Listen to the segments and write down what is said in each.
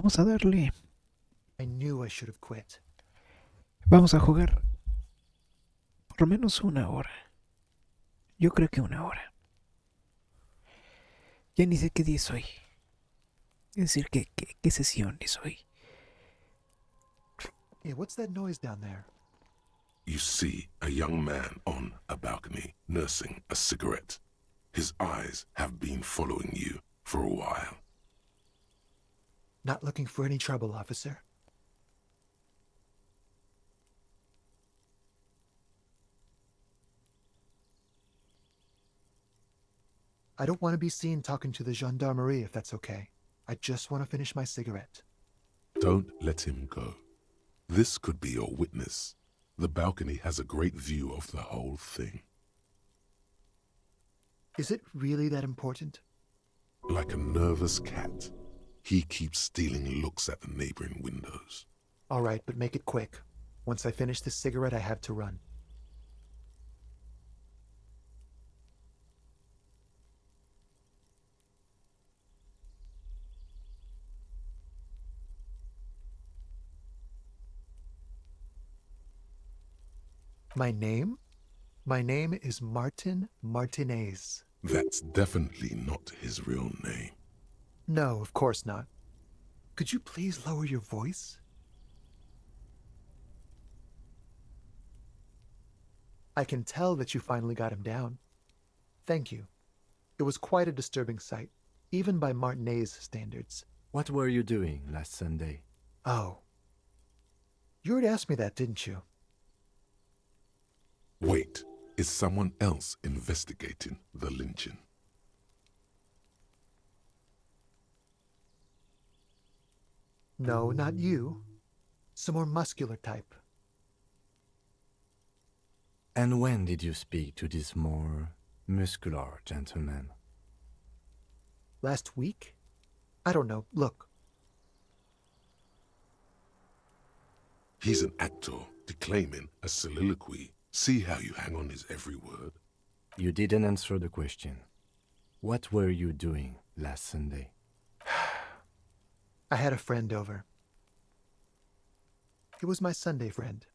Vamos a darle. I knew I should have quit. Vamos a jugar por lo menos una hora. Yo creo que una hora. Ya ni sé qué día es hoy. Es decir, qué sesión es hoy. Hey, what's that noise down there? You see a young man on a balcony nursing a cigarette. His eyes have been following you for a while. Not looking for any trouble, officer. I don't want to be seen talking to the gendarmerie if that's okay. I just want to finish my cigarette. Don't let him go. This could be your witness. The balcony has a great view of the whole thing. Is it really that important? Like a nervous cat, he keeps stealing looks at the neighboring windows. All right, but make it quick. Once I finish this cigarette, I have to run. My name? My name is Martin Martinez. That's definitely not his real name. No, of course not. Could you please lower your voice? I can tell that you finally got him down. Thank you. It was quite a disturbing sight, even by Martinez standards. What were you doing last Sunday? Oh. You already asked me that, didn't you? Wait, is someone else investigating the lynching? No, not you. Some more muscular type. And when did you speak to this more muscular gentleman? Last week? I don't know. Look. He's an actor declaiming a soliloquy. See how you hang on his every word? You didn't answer the question. What were you doing last Sunday? I had a friend over. It was my Sunday friend.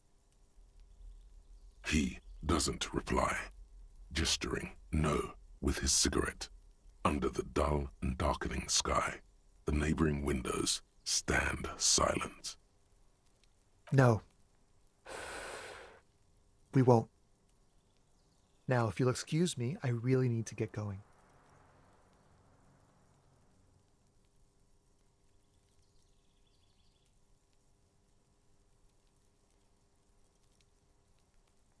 He doesn't reply, gesturing no with his cigarette. Under the dull and darkening sky, the neighboring windows stand silent. No. We won't. Now, if you'll excuse me, I really need to get going.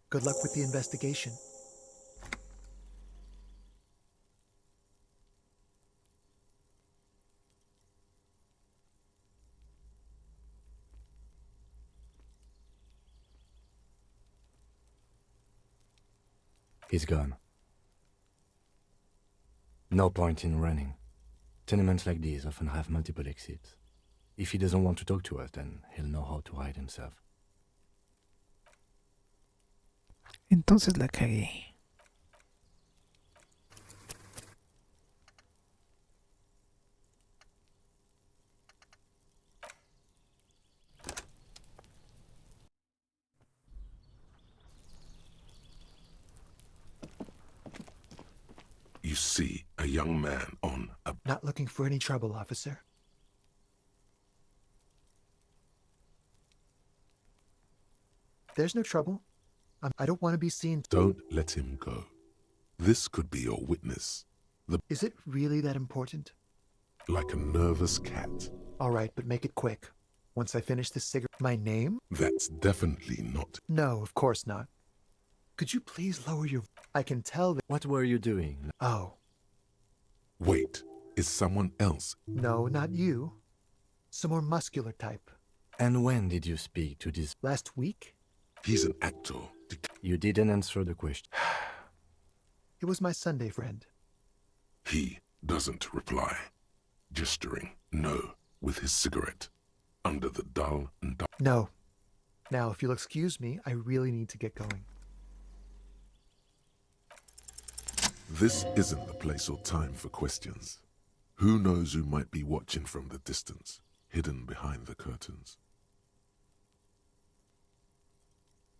Good luck with the investigation. He's gone. No point in running. Tenements like these often have multiple exits. If he doesn't want to talk to us, then he'll know how to hide himself. Entonces la cagué. You see a young man on a... Not looking for any trouble, officer. There's no trouble. I don't want to be seen. Don't let him go. This could be your witness. Is it really that important? Like a nervous cat. All right, but make it quick. Once I finish this cigarette... My name? That's definitely not... No, of course not. Could you please lower your... I can tell that... What were you doing? Oh. Wait, is someone else? No, not you. Some more muscular type. And when did you speak to this? Last week? He's an actor. You didn't answer the question. It was my Sunday friend. He doesn't reply, gesturing no with his cigarette. Under the dull and dark... No. Now, if you'll excuse me, I really need to get going. This isn't the place or time for questions. Who knows who might be watching from the distance? hidden behind the curtains.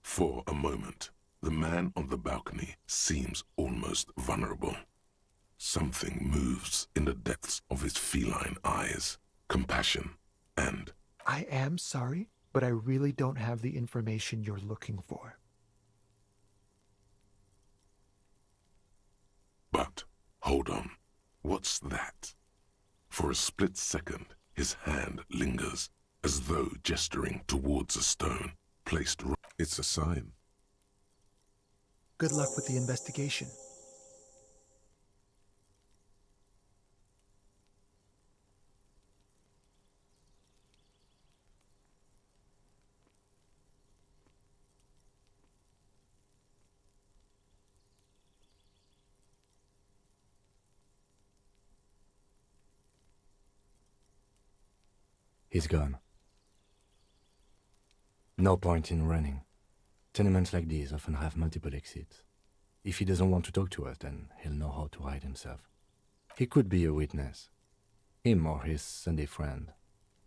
For a moment, the man on the balcony seems almost vulnerable. Something moves in the depths of his feline eyes, compassion and... I am sorry, but I really don't have the information you're looking for. But, hold on, what's that? For a split second, his hand lingers, as though gesturing towards a stone placed right. It's a sign. Good luck with the investigation. He's gone. No point in running. Tenements like these often have multiple exits. If he doesn't want to talk to us, then he'll know how to hide himself. He could be a witness. Him or his Sunday friend.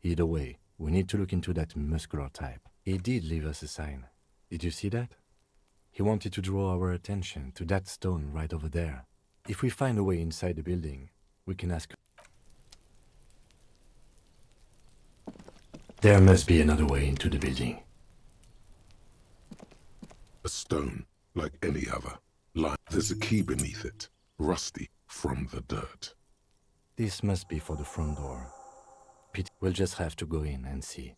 Either way, we need to look into that muscular type. He did leave us a sign. Did you see that? He wanted to draw our attention to that stone right over there. If we find a way inside the building, we can ask... There must be another way into the building. A stone, like any other. There's a key beneath it, rusty from the dirt. This must be for the front door. We'll just have to go in and see.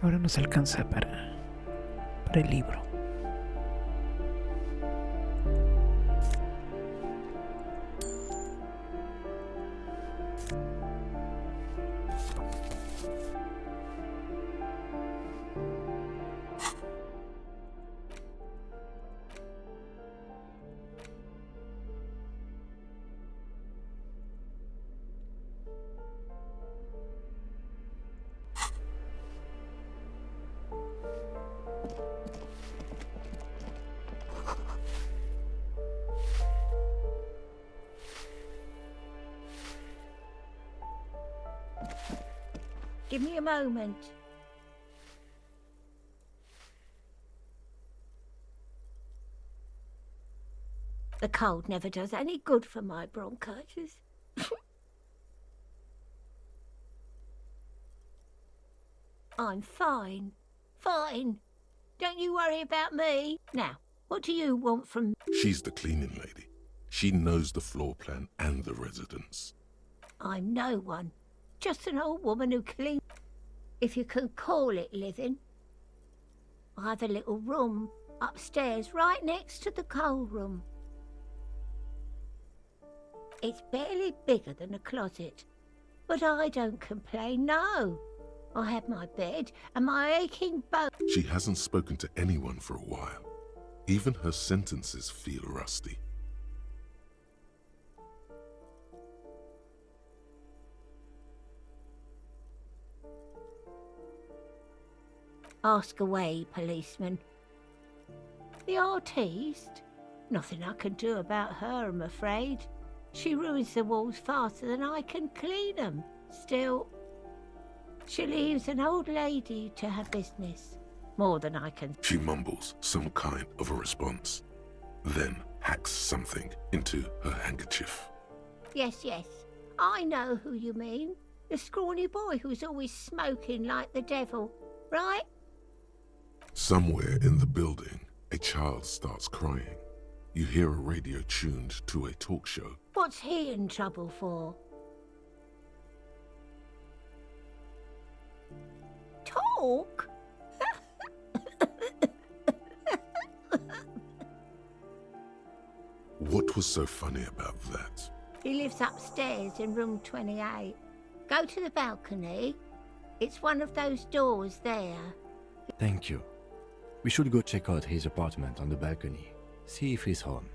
Ahora nos alcanza para el libro. Give me a moment. The cold never does any good for my bronchitis. I'm fine. Fine. Don't you worry about me. Now, What do you want from... She's the cleaning lady. She knows the floor plan and the residence. I'm no one. Just an old woman who cleans... If you can call it living. I have a little room upstairs right next to the coal room. It's barely bigger than a closet. But I don't complain, no. I have my bed and my aching bone. She hasn't spoken to anyone for a while. Even her sentences feel rusty. Ask away, policeman. The artiste? Nothing I can do about her, I'm afraid. She ruins the walls faster than I can clean them. Still, she leaves an old lady to her business. More than I can... She mumbles some kind of a response, then hacks something into her handkerchief. Yes, I know who you mean. The scrawny boy who's always smoking like the devil, right? Somewhere in the building, a child starts crying. You hear a radio tuned to a talk show. What's he in trouble for? Talk? What was so funny about that? He lives upstairs in room 28. Go to the balcony. It's one of those doors there. Thank you. We should go check out his apartment on the balcony. See if he's home.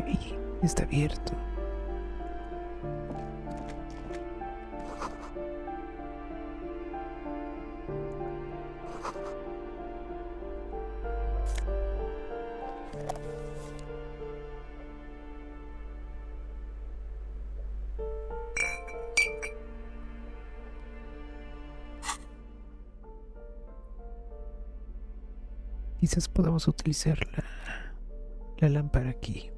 Ey, está abierto. Quizás podamos utilizar la lámpara aquí.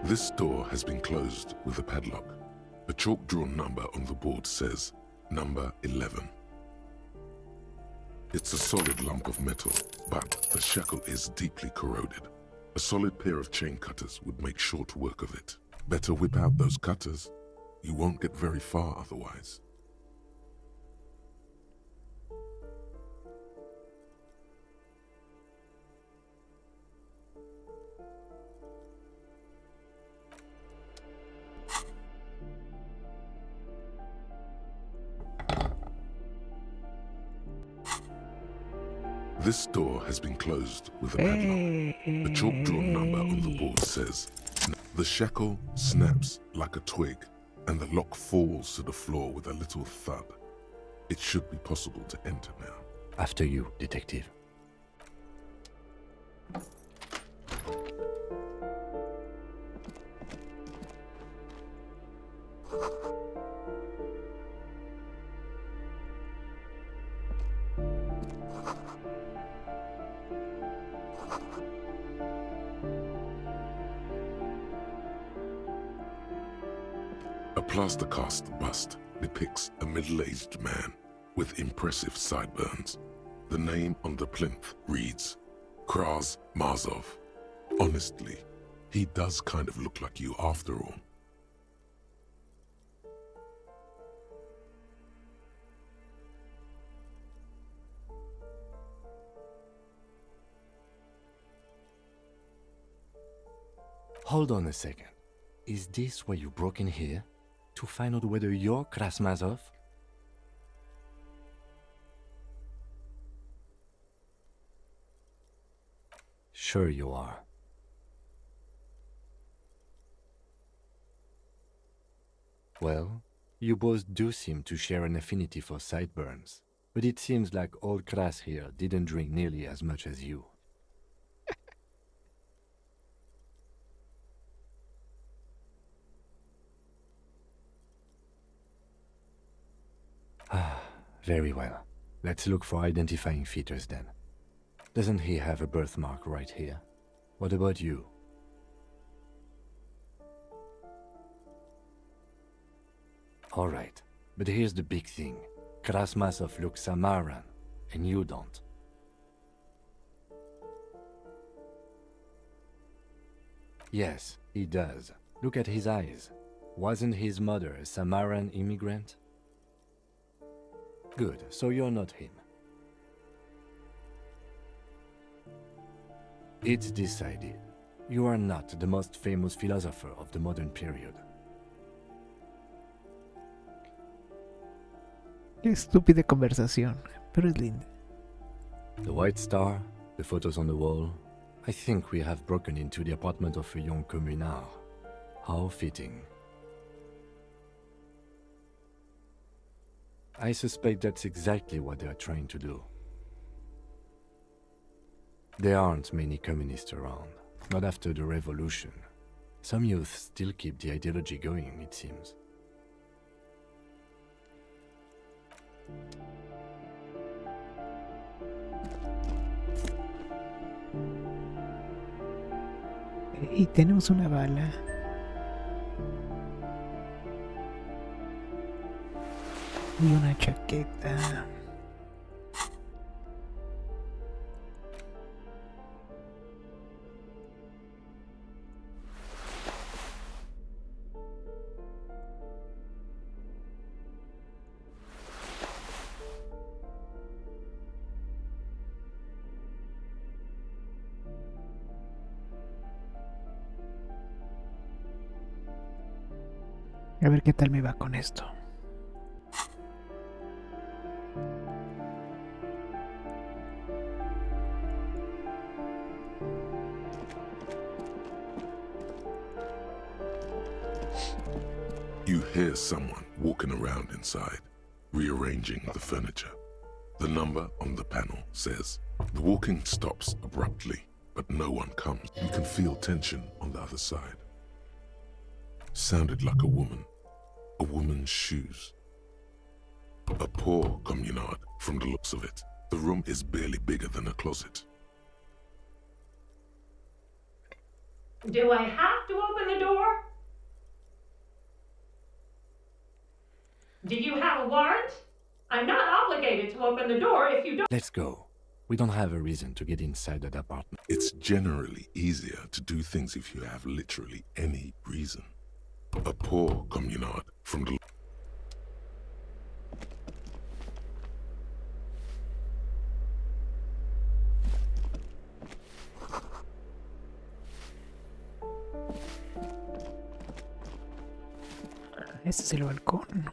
This door has been closed with a padlock. A chalk-drawn number on the board says, number 11. It's a solid lump of metal, but the shackle is deeply corroded. A solid pair of chain cutters would make short work of it. Better whip out those cutters. You won't get very far otherwise. This door has been closed with a padlock. The chalk-drawn number on the board says, the shackle snaps like a twig, and the lock falls to the floor with a little thud. It should be possible to enter now. After you, detective. A plaster cast bust depicts a middle-aged man with impressive sideburns. The name on the plinth reads, Kraz Marzov. Honestly, he does kind of look like you after all. Hold on a second. Is this why you broke in here? To find out whether you're Krasmazov? Sure you are. Well, you both do seem to share an affinity for sideburns, but it seems like old Kras here didn't drink nearly as much as you. Very well. Let's look for identifying features then. Doesn't he have a birthmark right here? What about you? Alright, but here's the big thing. Krasmazov looks Samaran, and you don't. Yes, he does. Look at his eyes. Wasn't his mother a Samaran immigrant? Good, so you're not him. It's decided. You are not the most famous philosopher of the modern period. Qué estúpida conversación, pero es linda. The White Star, the photos on the wall. I think we have broken into the apartment of a young communard. How fitting. I suspect that's exactly what they are trying to do. There aren't many communists around, not after the revolution. Some youth still keep the ideology going, it seems. Y tenemos una bala. Y una chaqueta. A ver qué tal me va con esto. You hear someone walking around inside, rearranging the furniture. The number on the panel says, the walking stops abruptly, but no one comes. You can feel tension on the other side. Sounded like a woman's shoes. A poor communard from the looks of it. The room is barely bigger than a closet. Do I have to open the door? Do you have a warrant? I'm not obligated to open the door if you don't. Let's go. We don't have a reason to get inside that apartment. It's generally easier to do things if you have literally any reason. A poor communard from the... Este es el balcón.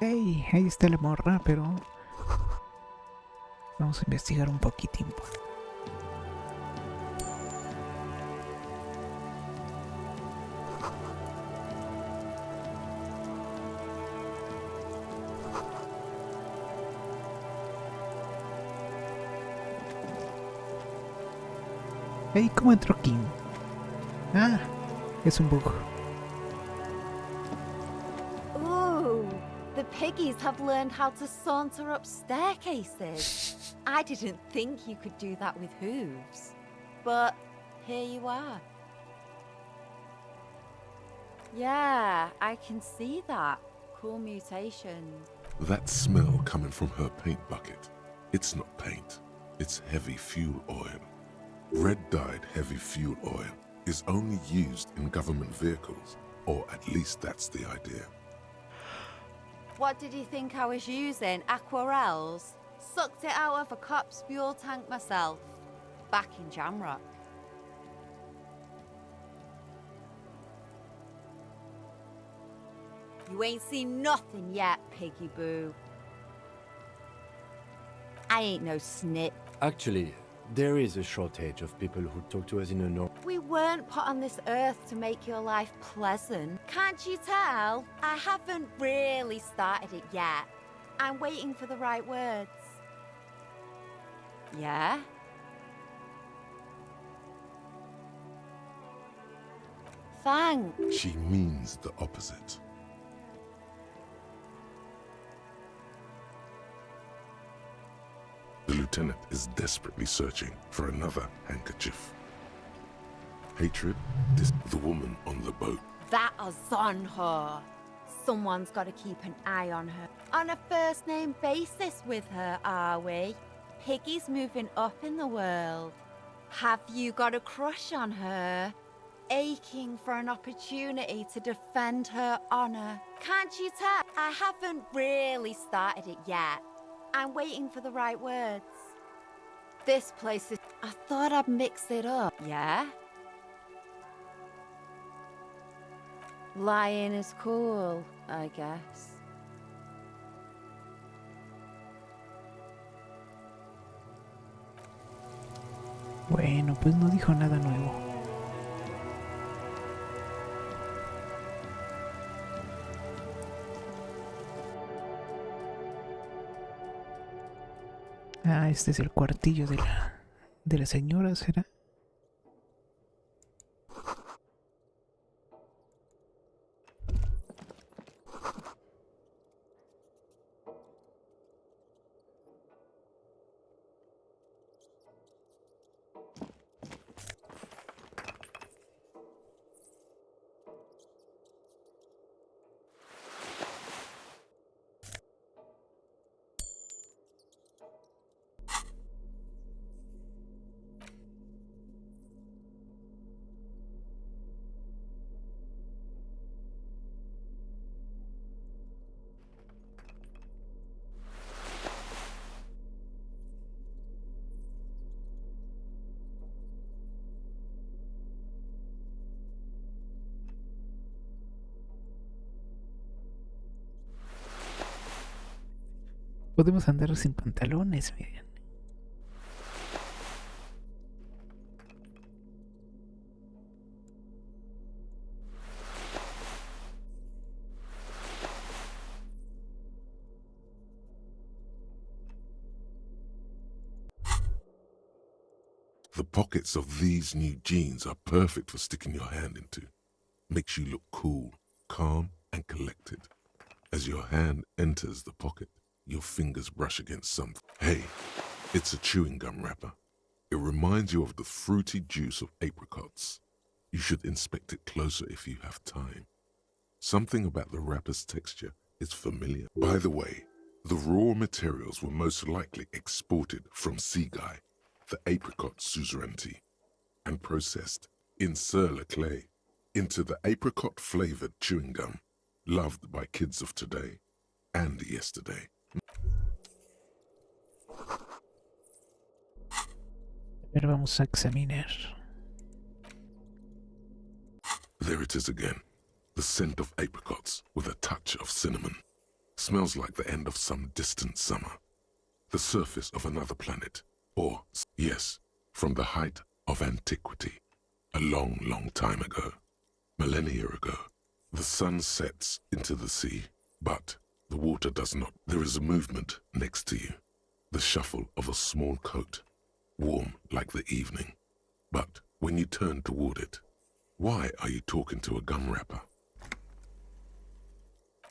Hey, ahí está la morra, pero vamos a investigar un poquitín. Hey, ¿cómo entró Kim? Ah, es un bug. Ooh, the piggies have learned how to saunter up staircases. I didn't think you could do that with hooves. But here you are. Yeah, I can see that. Cool mutation. That smell coming from her paint bucket. It's not paint. It's heavy fuel oil. Red-dyed heavy fuel oil is only used in government vehicles, or at least that's the idea. What did you think I was using? Aquarels? Sucked it out of a cop's fuel tank myself. Back in Jamrock. You ain't seen nothing yet, Piggy Boo. I ain't no snip. Actually, there is a shortage of people who talk to us in a We weren't put on this earth to make your life pleasant. Can't you tell? I haven't really started it yet. I'm waiting for the right words. Yeah? Thanks. She means the opposite. The lieutenant is desperately searching for another handkerchief. Hatred is the woman on the boat. That is on her. Someone's got to keep an eye on her. On a first-name basis with her, are we? Piggy's moving up in the world. Have you got a crush on her? Aching for an opportunity to defend her honor. Can't you tell? I haven't really started it yet. I'm waiting for the right words. This place is... I thought I'd mix it up, yeah? Lying is cool, I guess. Bueno, pues no dijo nada nuevo. Ah, este es el cuartillo de la señora, ¿será? Podemos andar sin pantalones, miren. The pockets of these new jeans are perfect for sticking your hand into. Makes you look cool, calm, and collected. As your hand enters the pocket, your fingers brush against something. Hey, it's a chewing gum wrapper. It reminds you of the fruity juice of apricots. You should inspect it closer if you have time. Something about the wrapper's texture is familiar. By the way, the raw materials were most likely exported from Seaguy, the apricot suzerainty, and processed in Sur clay into the apricot-flavored chewing gum loved by kids of today and yesterday. A ver, vamos a examinar. There it is again, the scent of apricots with a touch of cinnamon. Smells like the end of some distant summer, the surface of another planet, or, yes, from the height of antiquity, a long, long time ago, millennia ago. The sun sets into the sea, but the water does not. There is a movement next to you, the shuffle of a small coat, warm like the evening, But when you turn toward it, why are you talking to a gum wrapper?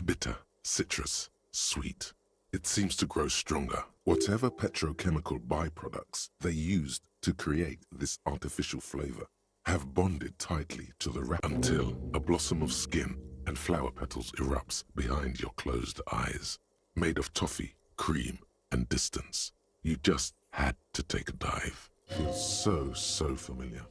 Bitter, citrus, sweet. It seems to grow stronger. Whatever petrochemical byproducts they used to create this artificial flavor have bonded tightly to the wrap until a blossom of skin and flower petals erupts behind your closed eyes. Made of toffee, cream, and distance. You just had to take a dive. Feels so familiar.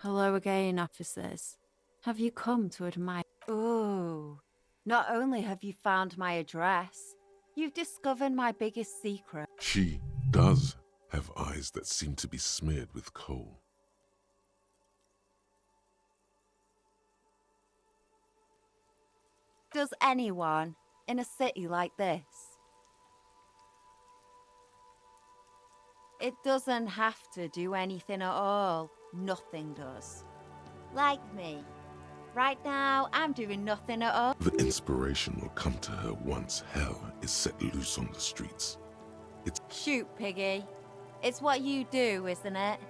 Hello again, officers. Have you come to admire? Oh, not only have you found my address, you've discovered my biggest secret. She does have eyes that seem to be smeared with coal. Does anyone in a city like this? It doesn't have to do anything at all. Nothing does. Like me. Right now, I'm doing nothing at all. The inspiration will come to her once hell is set loose on the streets. Shoot, Piggy. It's what you do, isn't it?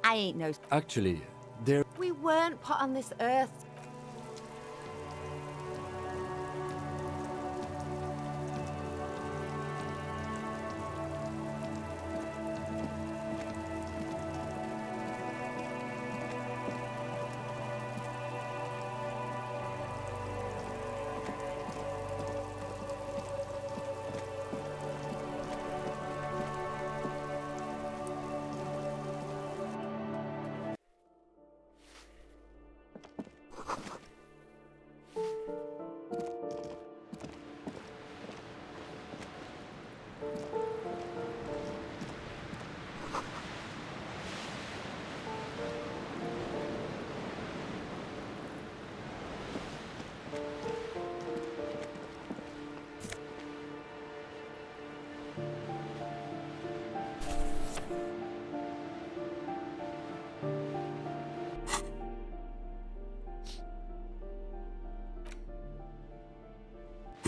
I ain't no... Actually, there... We weren't put on this earth.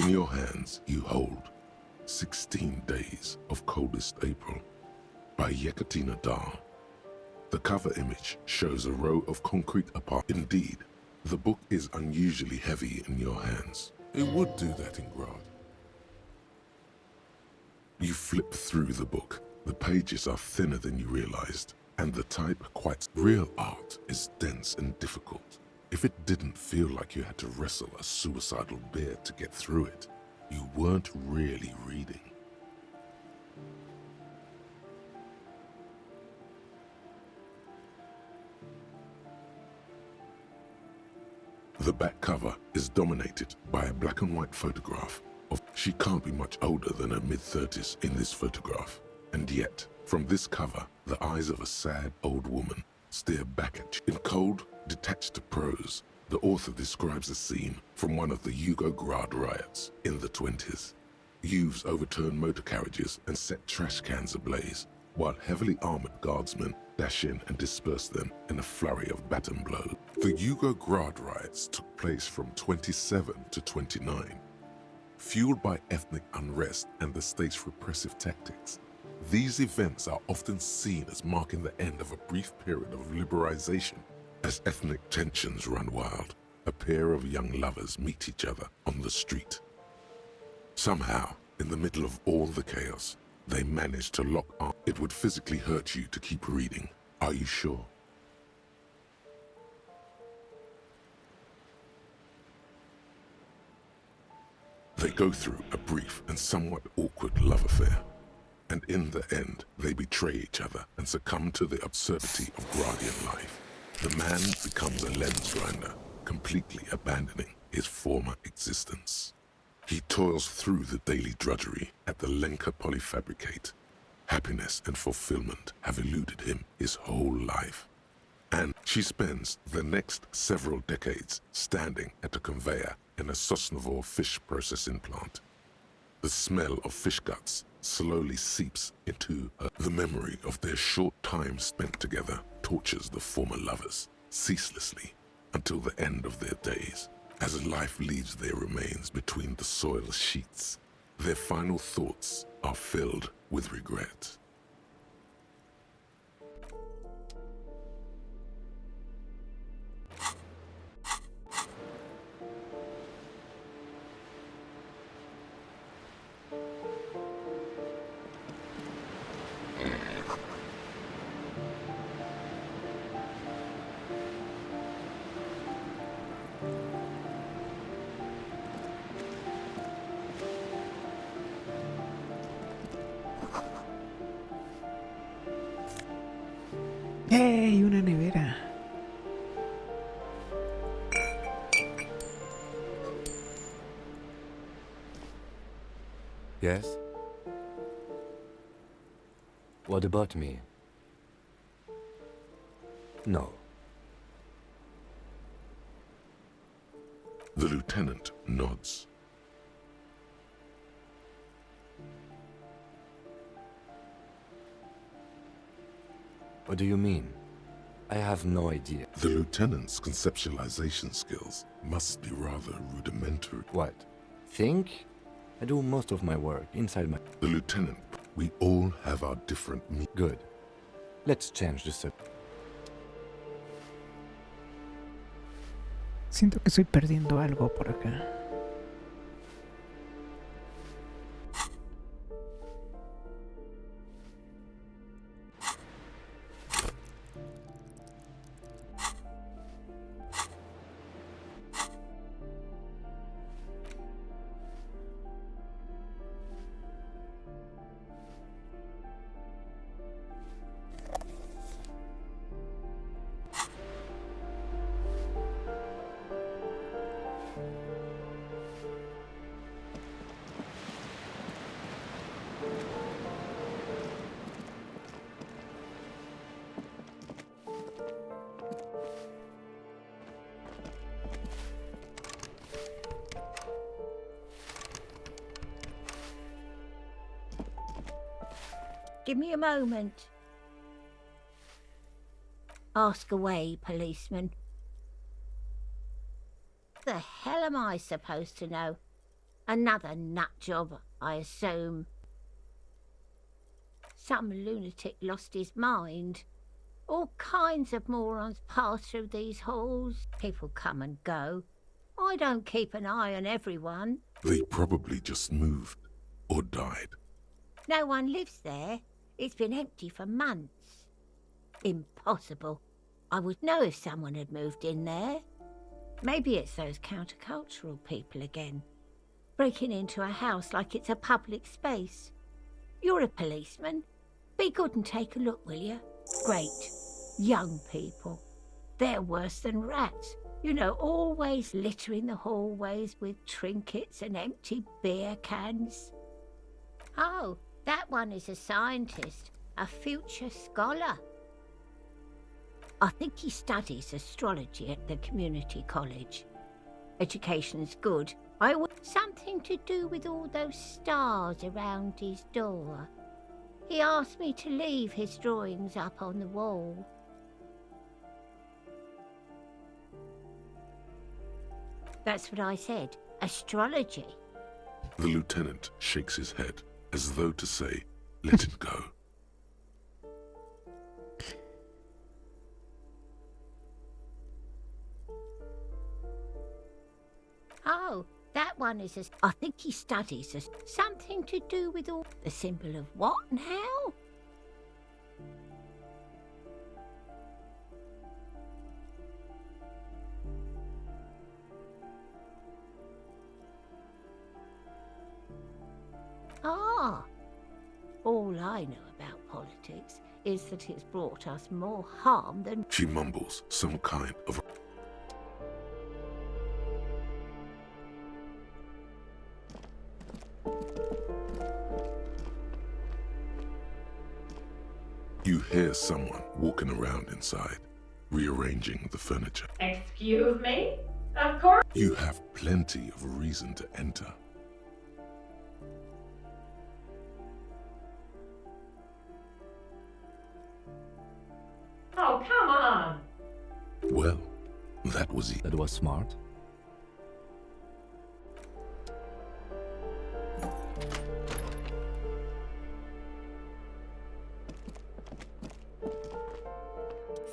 In your hands, you hold 16 Days of Coldest April by Yekatina Dar. The cover image shows a row of concrete apartments. Indeed, the book is unusually heavy in your hands. It would do that in Grad. You flip through the book. The pages are thinner than you realized, and the type quite real art is dense and difficult. If it didn't feel like you had to wrestle a suicidal bear to get through it, you weren't really reading. The back cover is dominated by a black and white photograph of... She can't be much older than her mid-30s in this photograph, and yet, from this cover, the eyes of a sad old woman stare back at you. In cold, detached prose, the author describes a scene from one of the Yugograd riots in the 20s. Youths overturned motor carriages and set trash cans ablaze, while heavily armored guardsmen dash in and disperse them in a flurry of baton blows. The Yugograd riots took place from 27 to 29. Fueled by ethnic unrest and the state's repressive tactics, these events are often seen as marking the end of a brief period of liberalization. As ethnic tensions run wild, a pair of young lovers meet each other on the street. Somehow, in the middle of all the chaos, they manage to lock arms. It would physically hurt you to keep reading. Are you sure? They go through a brief and somewhat awkward love affair, and in the end, they betray each other and succumb to the absurdity of guardian life. The man becomes a lens grinder, completely abandoning his former existence. He toils through the daily drudgery at the Lenka polyfabricate. Happiness and fulfillment have eluded him his whole life. And she spends the next several decades standing at a conveyor in a Sosnovo fish processing plant. The smell of fish guts slowly seeps into her. The memory of their short time spent together tortures the former lovers ceaselessly until the end of their days. As life leaves their remains between the soil sheets, their final thoughts are filled with regret. ¡Ey! Una nevera. Yes? What about me? No. The lieutenant nods. What do you mean? I have no idea. The lieutenant's conceptualization skills must be rather rudimentary. What? Think? I do most of my work inside my... The lieutenant, we all have our different Good. Let's change the subject. Siento que estoy perdiendo algo por acá. Give me a moment. Ask away, policeman. The hell am I supposed to know? Another nut job, I assume. Some lunatic lost his mind. All kinds of morons pass through these halls. People come and go. I don't keep an eye on everyone. They probably just moved or died. No one lives there. It's been empty for months. Impossible. I would know if someone had moved in there. Maybe it's those countercultural people again, breaking into a house like it's a public space. You're a policeman. Be good and take a look, will you? Great. Young people. They're worse than rats. You know, always littering the hallways with trinkets and empty beer cans. Oh, that one is a scientist, a future scholar. I think he studies astrology at the community college. Education's good. Something to do with all those stars around his door. He asked me to leave his drawings up on the wall. That's what I said. Astrology. The lieutenant shakes his head as though to say, let it go. Oh, that one is I think he studies something to do with all the symbol of what now? All I know about politics is that it's brought us more harm than... She mumbles some kind of... You hear someone walking around inside, rearranging the furniture. Excuse me? Of course. You have plenty of reason to enter. Oh, come on. Well, that was it. That was smart.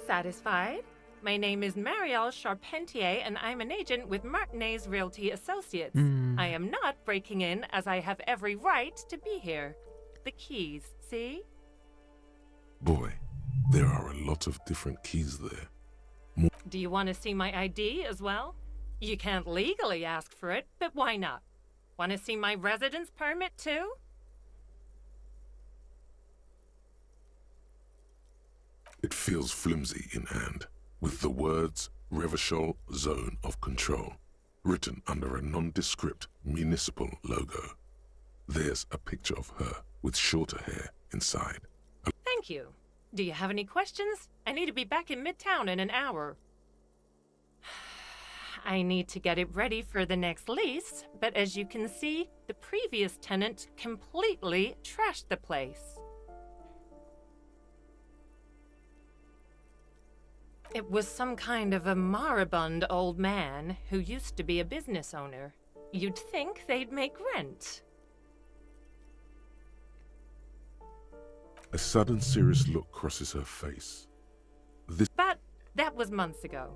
Satisfied? My name is Marielle Charpentier, and I'm an agent with Martinez Realty Associates. I am not breaking in, as I have every right to be here. The keys, see? Boy, there are a lot of different keys there. Do you want to see my ID as well? You can't legally ask for it, but why not? Want to see my residence permit too? It feels flimsy in hand, with the words Revachol Zone of Control written under a nondescript municipal logo. There's a picture of her with shorter hair inside. Thank you. Do you have any questions? I need to be back in Midtown in an hour. I need to get it ready for the next lease, but as you can see, the previous tenant completely trashed the place. It was some kind of a moribund old man who used to be a business owner. You'd think they'd make rent. A sudden serious look crosses her face. But that was months ago.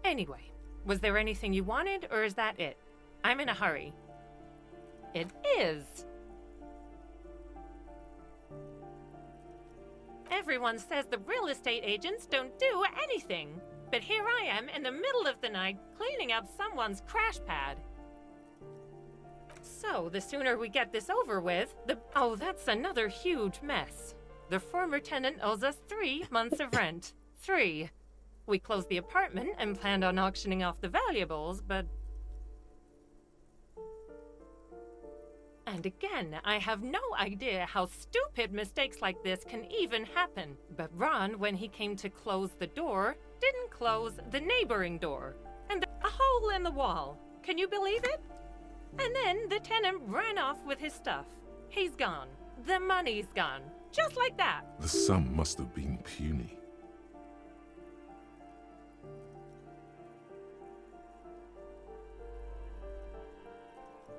Anyway, was there anything you wanted, or is that it? I'm in a hurry. It is. Everyone says the real estate agents don't do anything. But here I am in the middle of the night cleaning up someone's crash pad. So the sooner we get this over with, Oh, that's another huge mess. The former tenant owes us 3 months of rent. 3. We closed the apartment and planned on auctioning off the valuables, but... And again, I have no idea how stupid mistakes like this can even happen. But Ron, when he came to close the door, didn't close the neighboring door. And a hole in the wall. Can you believe it? And then the tenant ran off with his stuff. He's gone. The money's gone. Just like that. The sum must have been puny.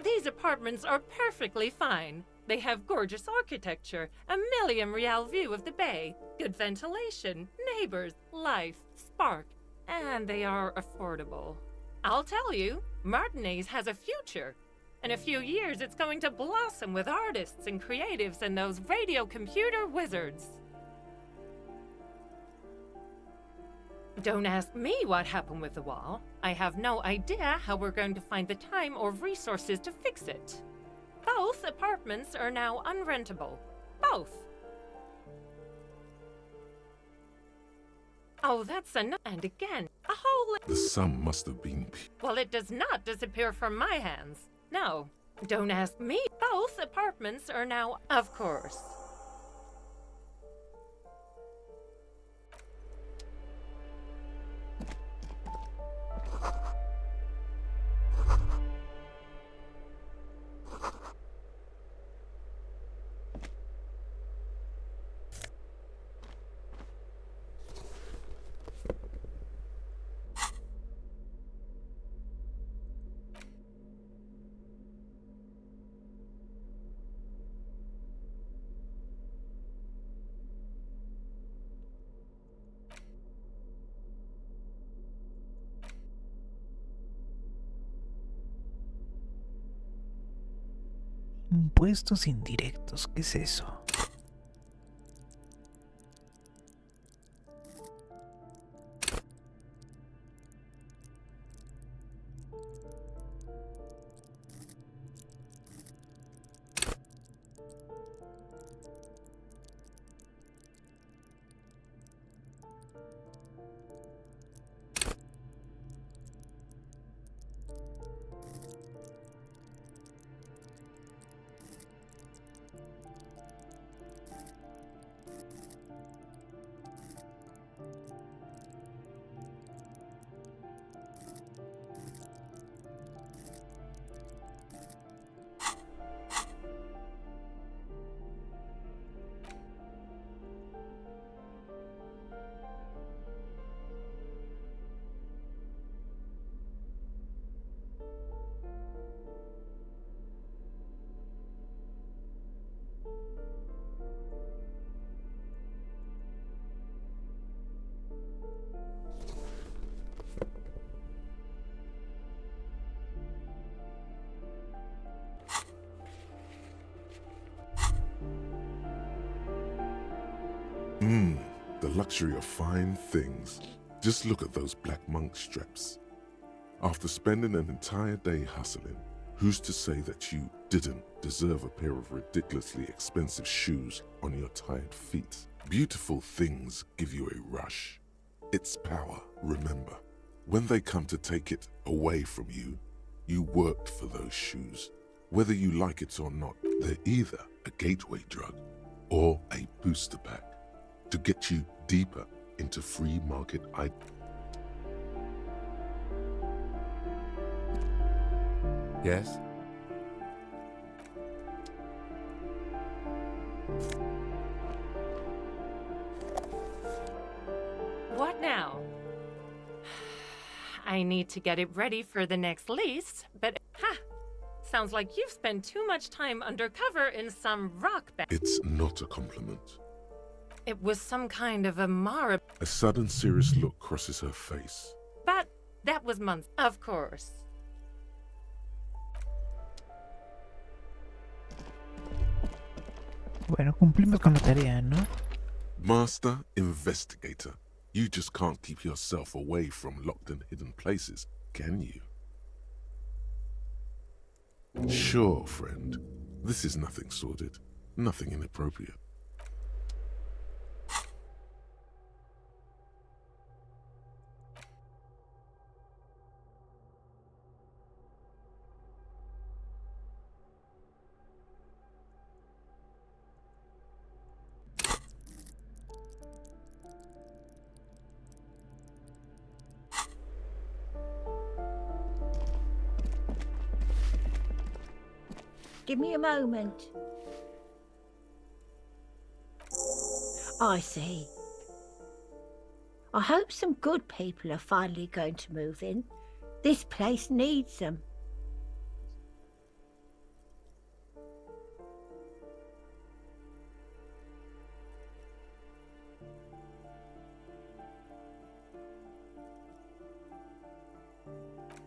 These apartments are perfectly fine. They have gorgeous architecture, a million-real view of the bay, good ventilation, neighbors, life, spark, and they are affordable. I'll tell you, Martinez has a future. In a few years, it's going to blossom with artists and creatives and those radio computer wizards. Don't ask me what happened with the wall. I have no idea how we're going to find the time or resources to fix it. Both apartments are now unrentable. Both. Oh, that's enough. And again, a hole in... The sum must have been Well, it does not disappear from my hands. No. Don't ask me. Both apartments are now... Of course. Impuestos indirectos, ¿qué es eso? The luxury of fine things. Just look at those black monk straps. After spending an entire day hustling, who's to say that you didn't deserve a pair of ridiculously expensive shoes on your tired feet? Beautiful things give you a rush. It's power, remember. When they come to take it away from you, you worked for those shoes. Whether you like it or not, they're either a gateway drug or a booster pack to get you deeper into free market Yes? What now? I need to get it ready for the next lease, but sounds like you've spent too much time undercover in some rock band. It's not a compliment. It was some kind of a Mara, A sudden serious look crosses her face. but that was months, of course. Bueno, cumplimos con la tarea, ¿no? Master Investigator, you just can't keep yourself away from locked and hidden places, can you? Sure, friend. This is nothing sordid, nothing inappropriate. Give me a moment. I see. I hope some good people are finally going to move in. This place needs them.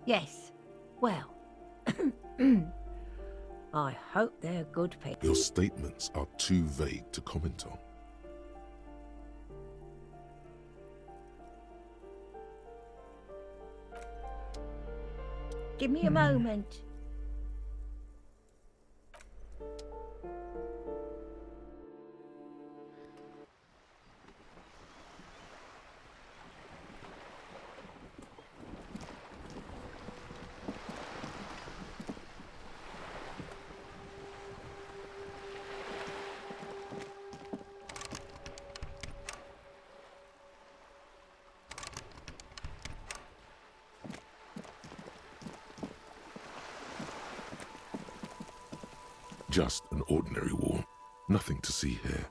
Yes, well, I hope they're good people. Your statements are too vague to comment on. Give me a moment. Just an ordinary wall. Nothing to see here.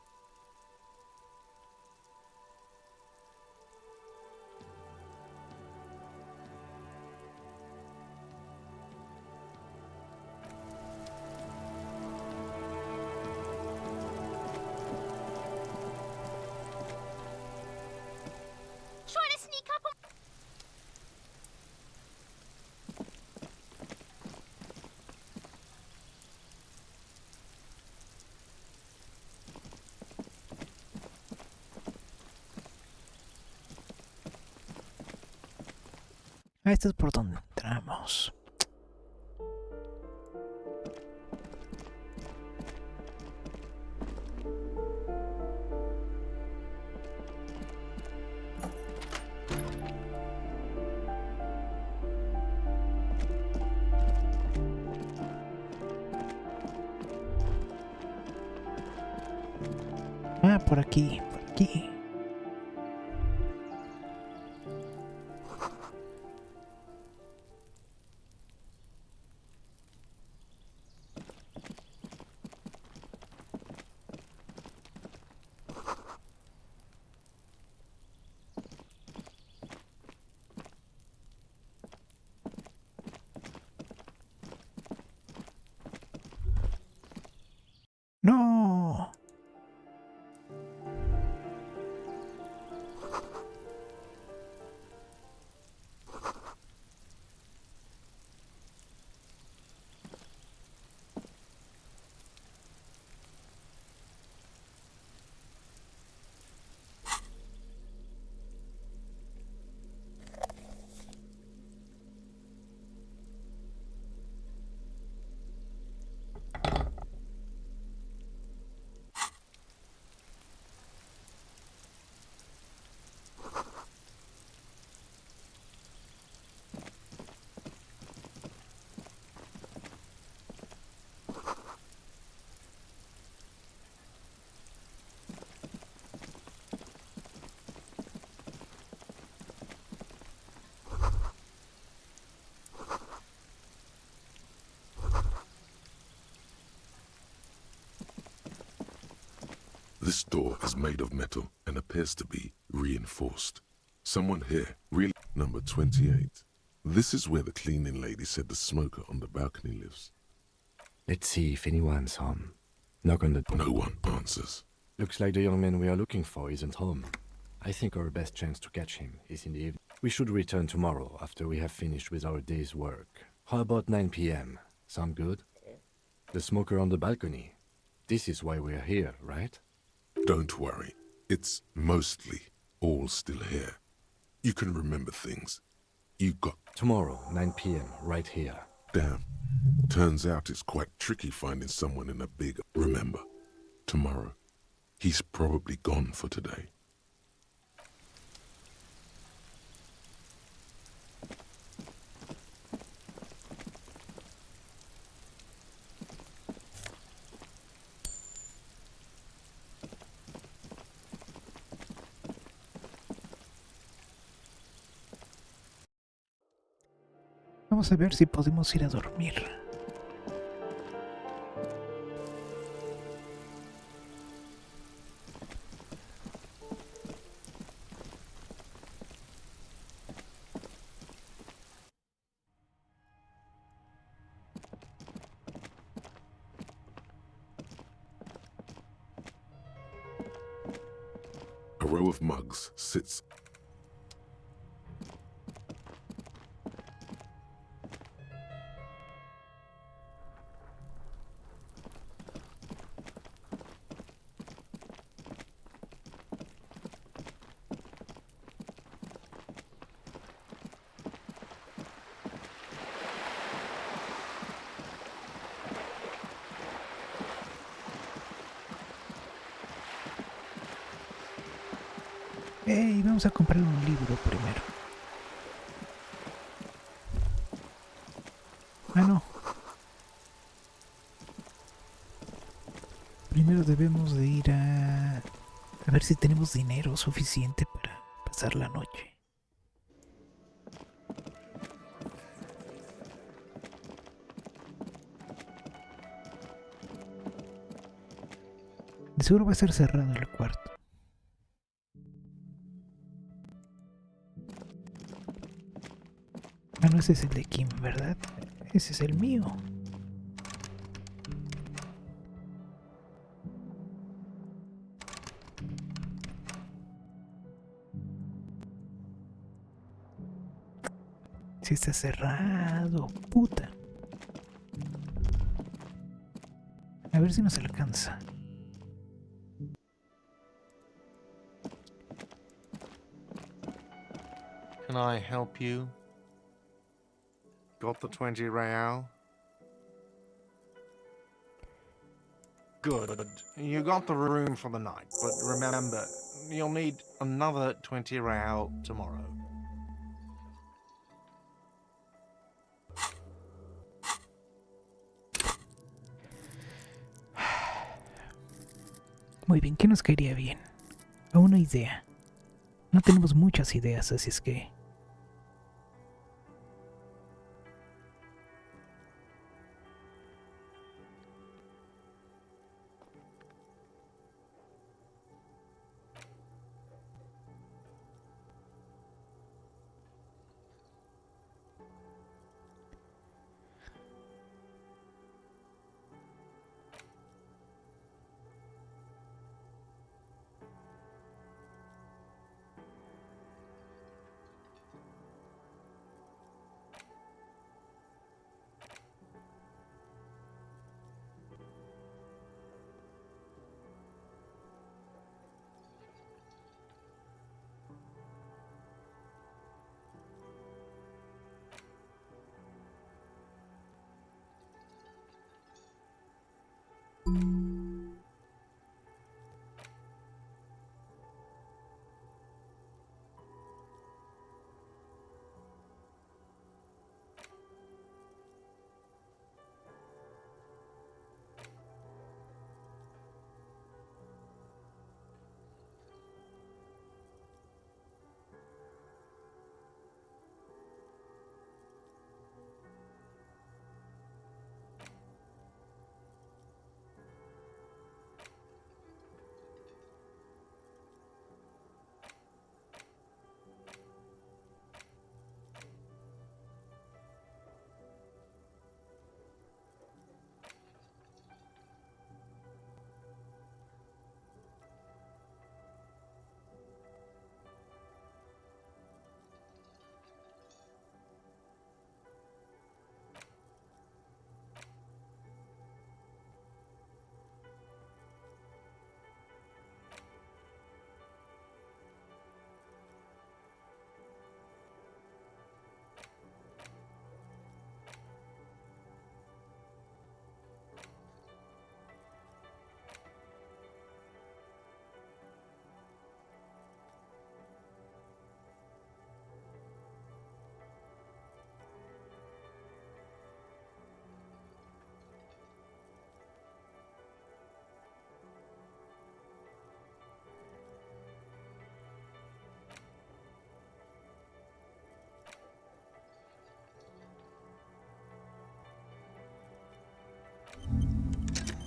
Trying to sneak up on... Esto es por donde entramos. Ah, por aquí, por aquí. No. This door is made of metal and appears to be reinforced. Someone here, really? Number 28. This is where the cleaning lady said the smoker on the balcony lives. Let's see if anyone's home. Knock on the door. No one answers. Looks like the young man we are looking for isn't home. I think our best chance to catch him is in the evening. We should return tomorrow after we have finished with our day's work. How about 9 p.m.? Sound good? The smoker on the balcony. This is why we're here, right? Don't worry. It's mostly all still here. You can remember things. You got... Tomorrow, 9 p.m., right here. Damn. Turns out it's quite tricky finding someone in a big... Remember, tomorrow. He's probably gone for today. Vamos a ver si podemos ir a dormir. A row of mugs sits... Hey, vamos a comprar un libro primero. Ah, no. Primero debemos de ir a ver si tenemos dinero suficiente para pasar la noche. De seguro va a ser cerrado el cuarto. Ah, no, ese es el de Kim, ¿verdad? Ese es el mío. Sí está cerrado, puta. A ver si nos alcanza. Can I help you? Got the 20 real? Good. You got the room for the night, but remember, you'll need another 20 real tomorrow. Muy bien, ¿qué nos caería bien? A una idea. No tenemos muchas ideas, así es que...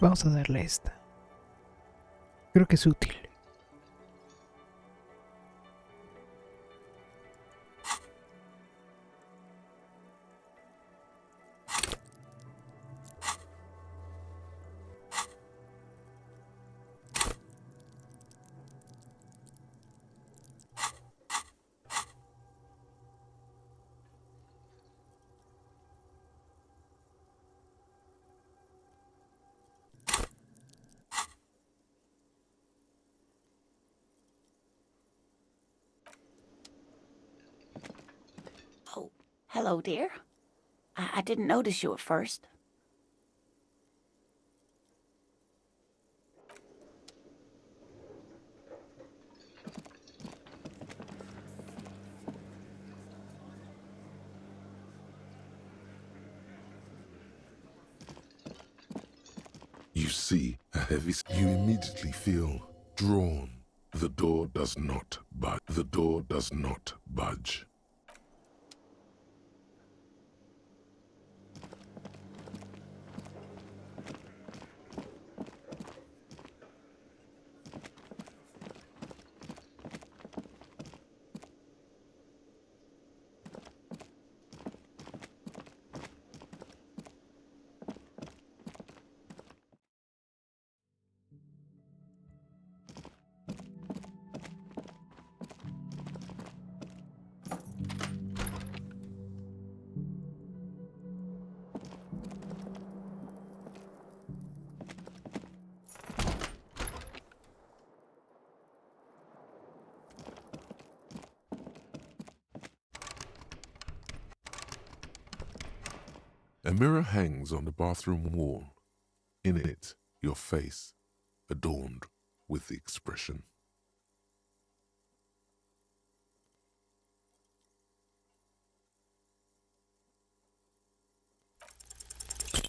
Vamos a darle esta. Creo que es útil. Oh, hello, dear. I didn't notice you at first. You see a heavy... You immediately feel drawn. The door does not budge. The door does not budge. A mirror hangs on the bathroom wall. In it, your face, adorned with the expression.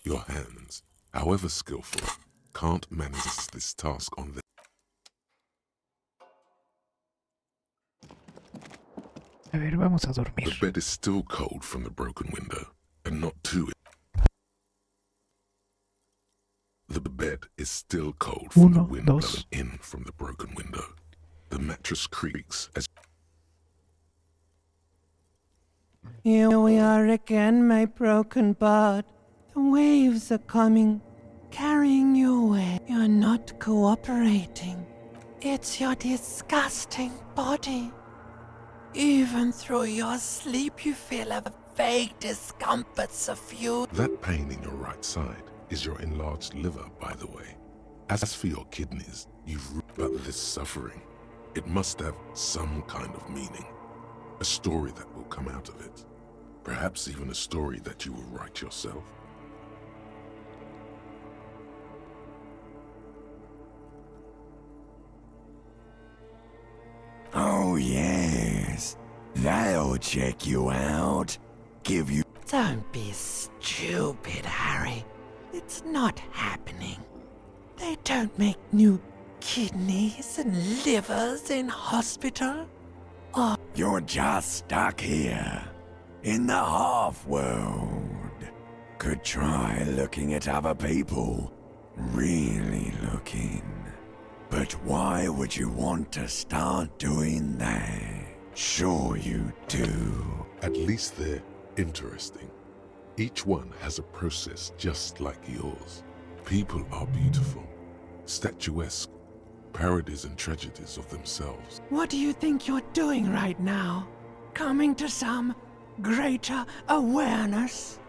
Your hands, however skillful, can't manage this task on their... A ver, vamos a dormir. The bed is still cold from the broken window, and not too... The bed is still cold from the wind blowing in from the broken window. The mattress creaks as... Here we are again, my broken bud. The waves are coming, carrying you away. You're not cooperating. It's your disgusting body. Even through your sleep, you feel a vague discomforts of you. That pain in your right side is your enlarged liver, by the way. As for your kidneys, but this suffering, it must have some kind of meaning. A story that will come out of it. Perhaps even a story that you will write yourself. Oh yes, they'll check you out. Give you... Don't be stupid, Harry. It's not happening. They don't make new kidneys and livers in hospital. Oh. You're just stuck here, in the half-world. Could try looking at other people. Really looking. But why would you want to start doing that? Sure you do. At least they're interesting. Each one has a process just like yours. People are beautiful, statuesque, parodies and tragedies of themselves. What do you think you're doing right now? Coming to some greater awareness?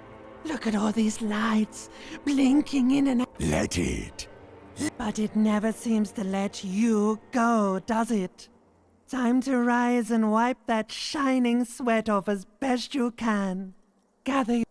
Look at all these lights blinking in and out. Let it. But it never seems to let you go, does it? Time to rise and wipe that shining sweat off as best you can. Gather your...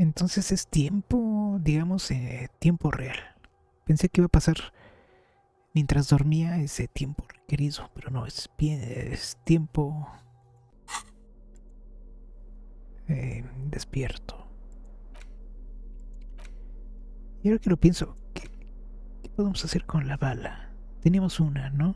Entonces es tiempo, digamos, tiempo real. Pensé que iba a pasar mientras dormía ese tiempo requerido, pero no, es tiempo despierto. Y ahora que lo pienso, podemos hacer con la bala? Teníamos una, ¿no?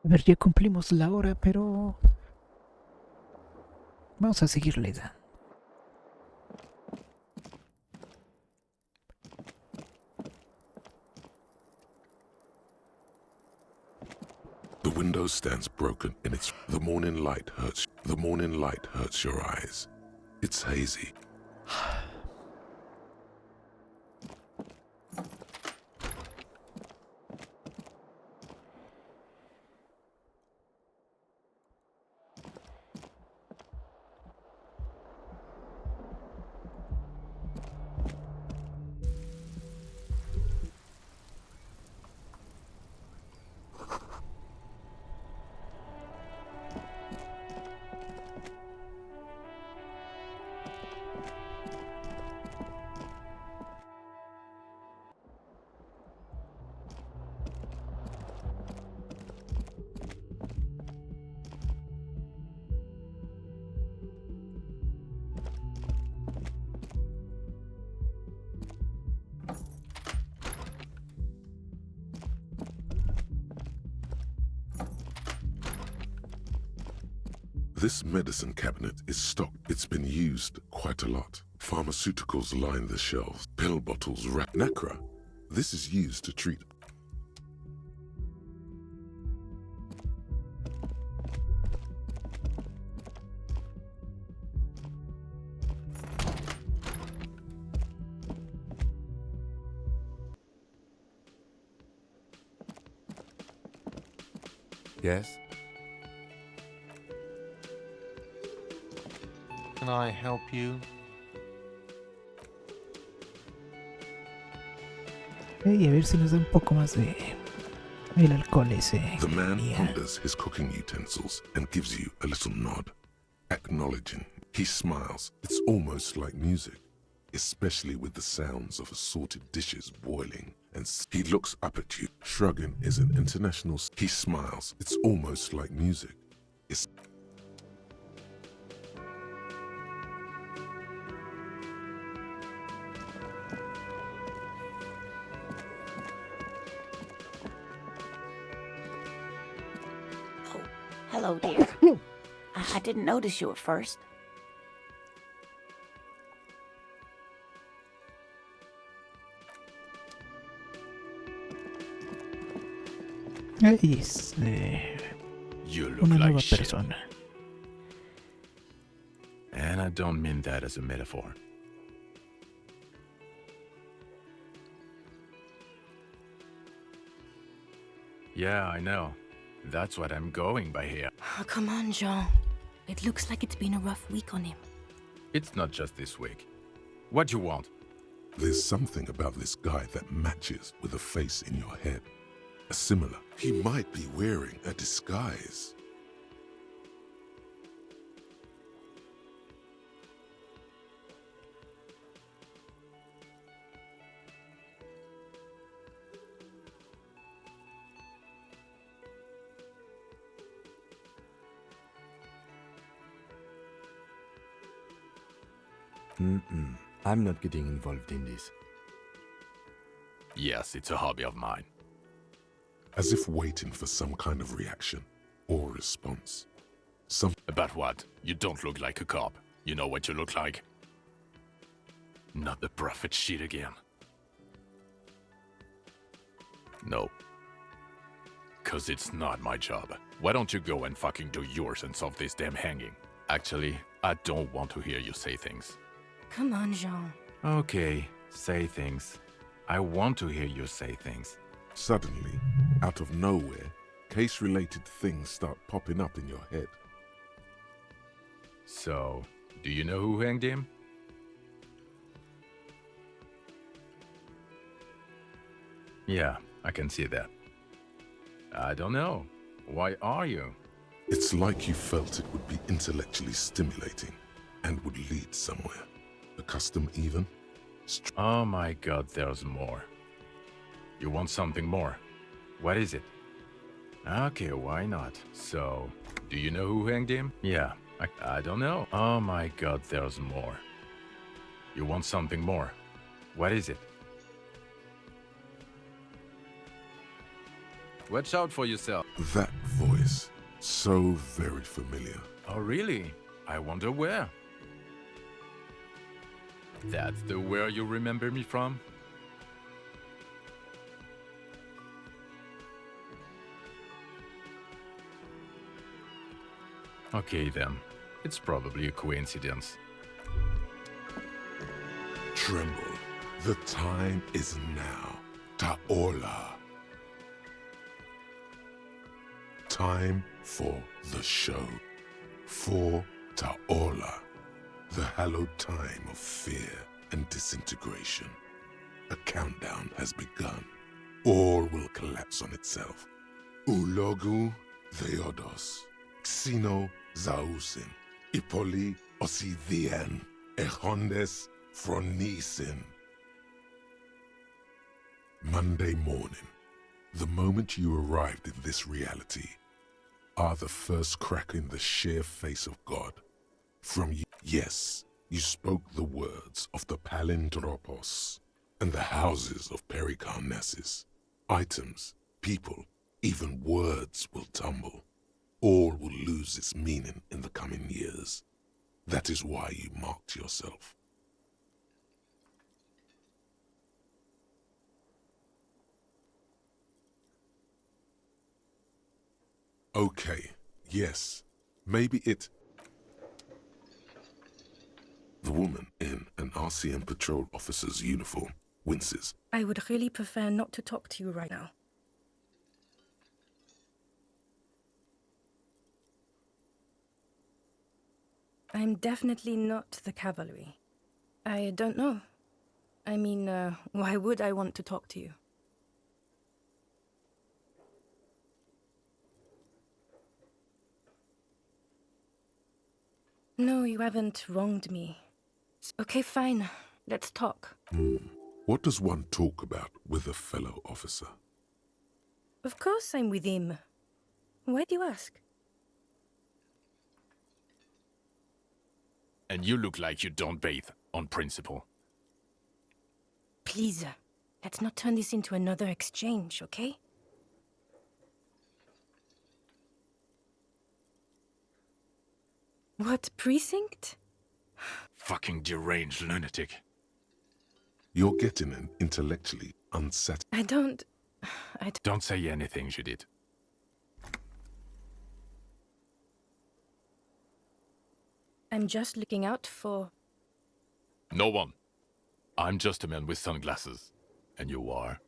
A ver, ya cumplimos la hora, pero vamos a seguirle dando. The window stands broken in its... The morning light hurts. The morning light hurts your eyes. It's hazy. This medicine cabinet is stocked. It's been used quite a lot. Pharmaceuticals line the shelves. Pill bottles wrap. Nacra. This is used to treat. Yes? Can I help you? Y a ver si nos da un poco más de el alcohol ese. The man ponders his cooking utensils and gives you a little nod, acknowledging. He smiles. It's almost like music, especially with the sounds of assorted dishes boiling. And he looks up at you, shrugging is an international. He smiles. It's almost like music. It's Oh, hello, dear. I didn't notice you at first. Es You look una like nueva shit. persona. And I don't mean that as a metaphor. Yeah, I know. That's what I'm going by here. Oh, come on, Jean. It looks like it's been a rough week on him. It's not just this week. What do you want? There's something about this guy that matches with a face in your head. A similar. He might be wearing a disguise. I'm not getting involved in this. Yes, it's a hobby of mine. As if waiting for some kind of reaction or response. About what? You don't look like a cop. You know what you look like? Not the prophet shit again. No. 'Cause it's not my job. Why don't you go and fucking do yours and solve this damn hanging? Actually, I don't want to hear you say things. Come on, Jean. Okay, say things. I want to hear you say things. Suddenly, out of nowhere, case-related things start popping up in your head. So, do you know who hanged him? Yeah, I can see that. I don't know. Why are you? It's like you felt it would be intellectually stimulating and would lead somewhere. A custom even? Oh my god, there's more. You want something more? What is it? Okay, why not? So, do you know who hanged him? Yeah, I don't know. Oh my god, there's more. You want something more? What is it? Watch out for yourself. That voice, so very familiar. Oh really? I wonder where. That's the where you remember me from? Okay then, it's probably a coincidence. Tremble. The time is now. Taola. Time for the show. For Taola. The hallowed time of fear and disintegration. A countdown has begun. All will collapse on itself. Ulogu Theodos. Xeno Zausin. Ipoli Osithian. Echondes Fronisin. Monday morning. The moment you arrived in this reality are the first crack in the sheer face of God. From you, yes, you spoke the words of the Palindropos and the houses of Pericarnassus. Items, people, even words will tumble. all will lose its meaning in the coming years. That is why you marked yourself. Okay, yes, maybe it... The woman in an RCM patrol officer's uniform winces. I would really prefer not to talk to you right now. I'm definitely not the cavalry. I don't know. I mean, why would I want to talk to you? No, you haven't wronged me. Okay, fine. Let's talk. What does one talk about with a fellow officer? Of course I'm with him. Why do you ask? And you look like you don't bathe, on principle. Please, let's not turn this into another exchange, okay? What precinct? Fucking deranged lunatic. You're getting an intellectually unsatisfied... Don't say anything, Judith. I'm just looking out for... No one. I'm just a man with sunglasses. And you are?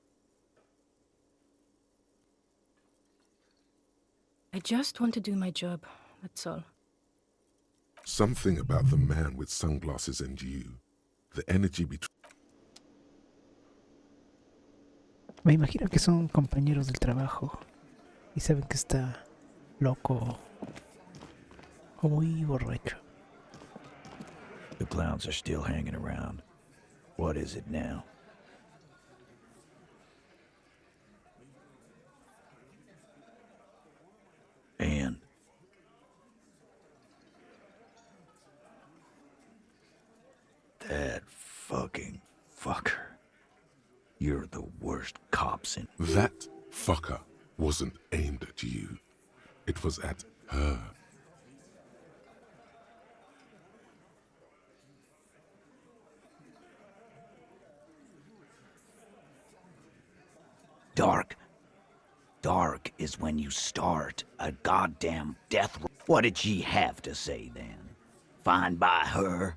I just want to do my job, that's all. Something about the man with sunglasses and you. The energy between... Me imagino que son compañeros del trabajo y saben que está loco o muy borracho. The clowns are still hanging around. What is it now? And that fucking fucker. You're the worst cops in... That fucker wasn't aimed at you. It was at her. Dark. Dark is when you start a goddamn death... What did she have to say then? Fine by her?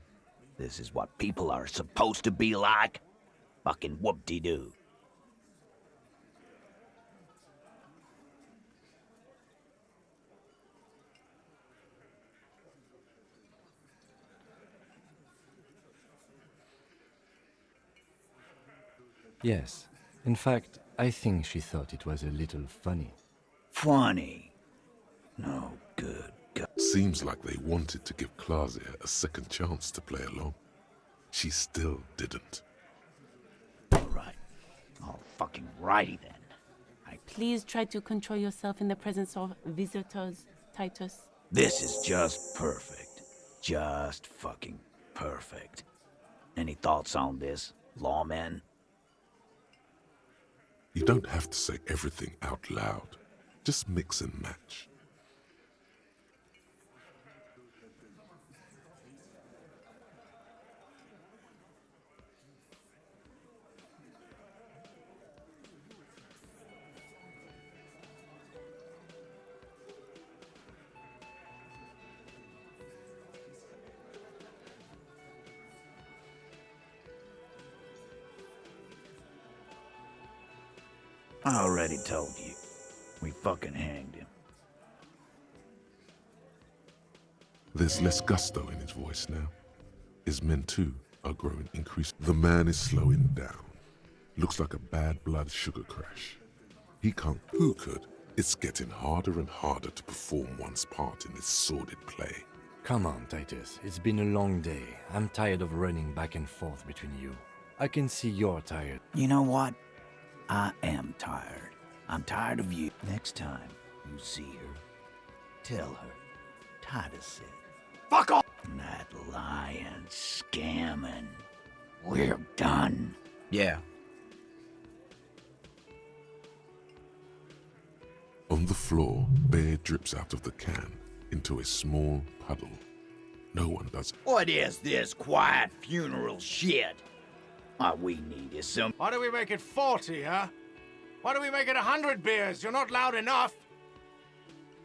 This is what people are supposed to be like? Fucking whoop-de-doo. Yes. In fact, I think she thought it was a little funny. Funny? No good. Seems like they wanted to give Klasia a second chance to play along. She still didn't. Alright. All fucking righty then. Please try to control yourself in the presence of visitors, Titus. This is just perfect. Just fucking perfect. Any thoughts on this, lawmen? You don't have to say everything out loud. Just mix and match. I already told you. We fucking hanged him. There's less gusto in his voice now. His men too are growing increased. The man is slowing down. Looks like a bad blood sugar crash. He can't. Who could? It's getting harder and harder to perform one's part in this sordid play. Come on, Titus. It's been a long day. I'm tired of running back and forth between you. I can see you're tired. You know what? I am tired. I'm tired of you. Next time you see her, tell her Titus said, "Fuck off!" That lying, scamming. We're done. Yeah. On On the floor, beer drips out of the can into a small puddle. No one does it. What is this quiet funeral shit? All we need is some... Why do we make it 40, huh? Why do we make it 100 beers? You're not loud enough.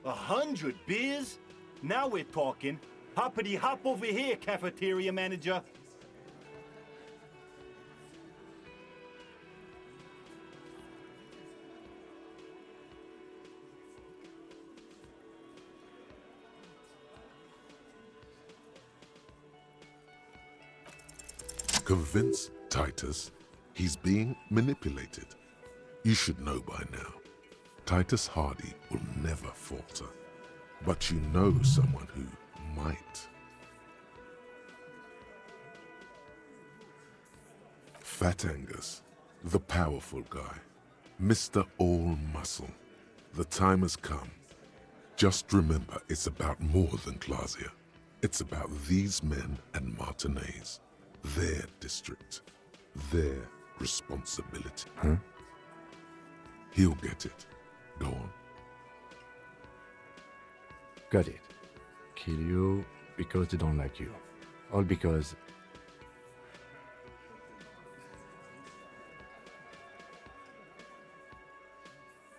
100 beers? Now we're talking. Hoppity hop over here, cafeteria manager. Convince Titus he's being manipulated. You should know by now. Titus Hardy will never falter. But you know someone who might. Fat Angus, the powerful guy. Mr. All Muscle. The time has come. Just remember, it's about more than Glasia. It's about these men and Martinez. Their district. Their responsibility. Huh? He'll get it. Go on. Got it. Kill you because they don't like you. All because...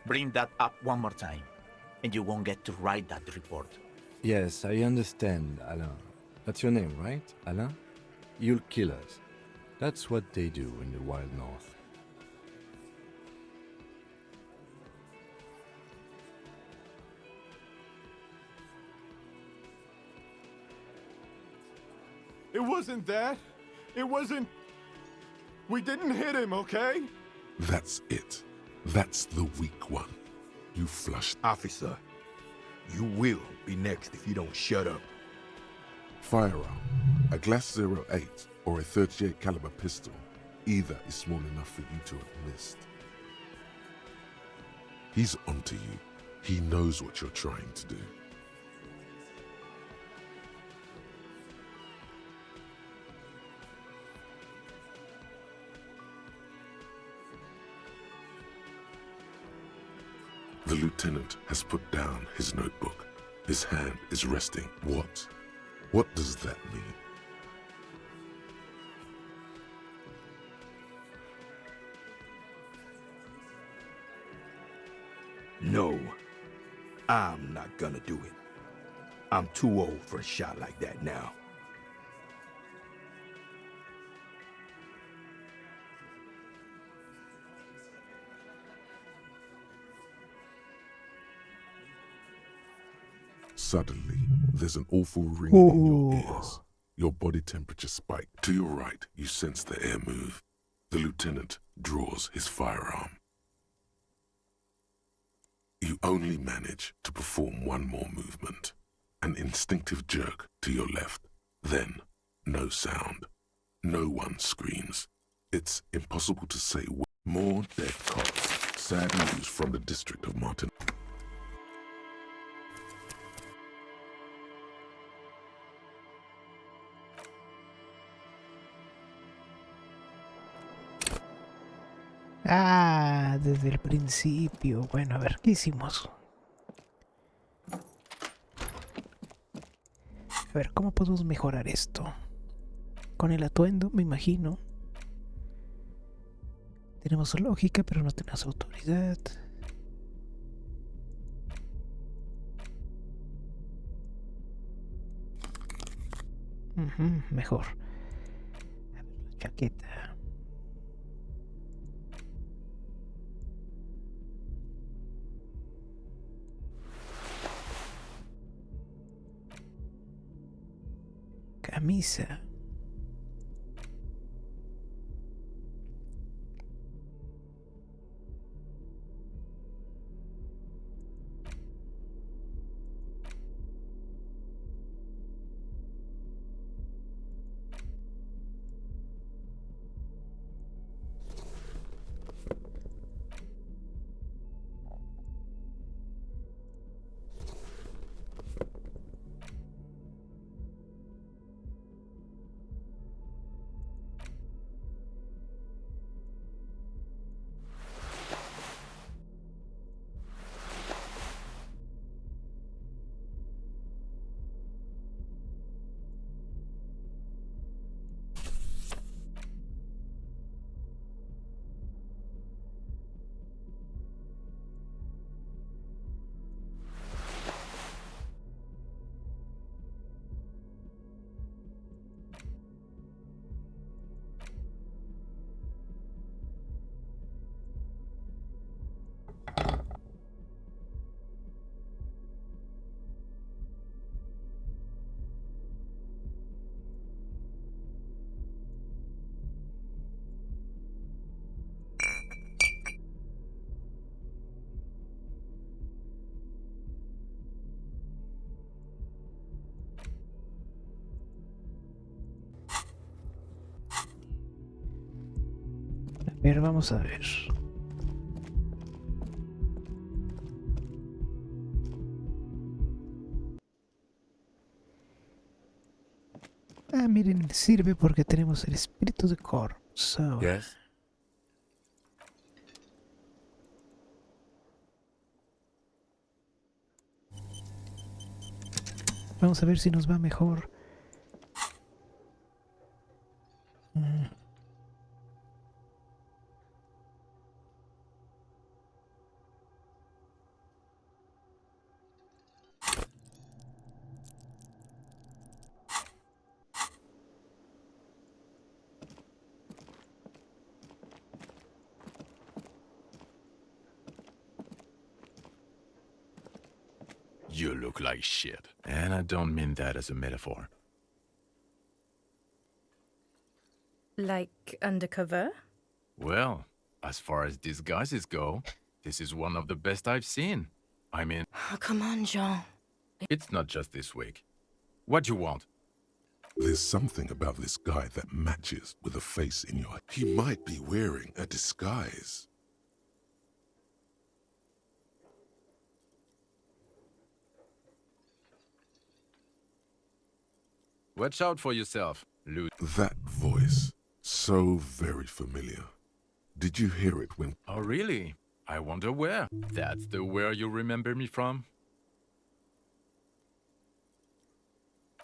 Bring that up one more time, and you won't get to write that report. Yes, I understand, Alain. That's your name, right, Alain? You'll kill us. That's what they do in the Wild North. It wasn't that. It wasn't... We didn't hit him, okay? That's it. That's the weak one. You flushed. Officer, you will be next if you don't shut up. Firearm. A Glass 08 or a 38 caliber pistol. Either is small enough for you to have missed. He's onto you. He knows what you're trying to do. The lieutenant has put down his notebook. His hand is resting. What? What does that mean? No, I'm not gonna do it. I'm too old for a shot like that now. Suddenly, there's an awful ringing in your ears. Your body temperature spiked. To your right, you sense the air move. The lieutenant draws his firearm. You only manage to perform one more movement. An instinctive jerk to your left. Then, no sound. No one screams. It's impossible to say more dead cops. Sad news from the district of Martin. Ah, desde el principio. Bueno, a ver, ¿qué hicimos? A ver, ¿cómo podemos mejorar esto? Con el atuendo, me imagino. Tenemos lógica, pero no tenemos autoridad. Mejor. A ver, la chaqueta. Camisa. Pero vamos a ver. Ah, miren, sirve porque tenemos el espíritu de Corpse. Yes? Vamos a ver si nos va mejor. You look like shit. And I don't mean that as a metaphor. Like undercover? Well, as far as disguises go, this is one of the best I've seen. I mean, Oh, come on, Jean. it's not just this week. What do you want? There's something about this guy that matches with the face in your... He might be wearing a disguise. Watch out for yourself, Lou. That voice, so very familiar. Did you hear it when... Oh, really? I wonder where. That's the where you remember me from?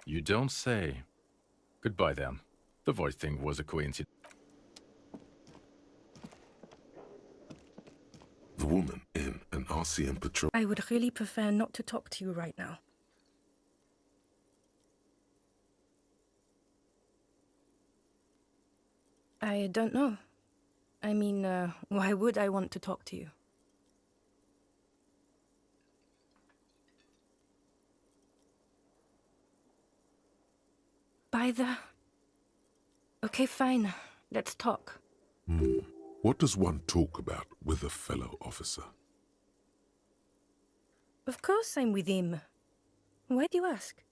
You don't say. Goodbye, then. The voice thing was a coincidence. The woman in an RCM patrol... I would really prefer not to talk to you right now. I don't know. I mean, why would I want to talk to you? By the... Okay, fine. Let's talk. What does one talk about with a fellow officer? Of course I'm with him. Why do you ask?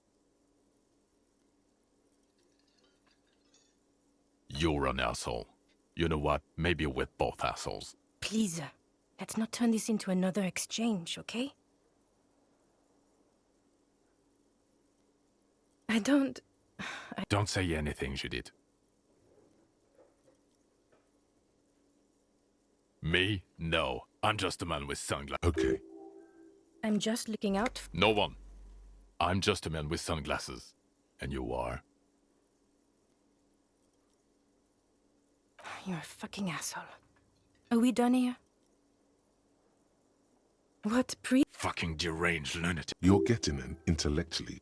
You're an asshole. You know what? Maybe we're both assholes. Please, let's not turn this into another exchange, okay? I don't... Don't say anything, Judith. Me? No. I'm just a man with sunglasses. Okay. I'm just looking out... No one. I'm just a man with sunglasses. And you are? You're a fucking asshole. Are we done here? What Fucking deranged lunatic. You're getting an intellectually...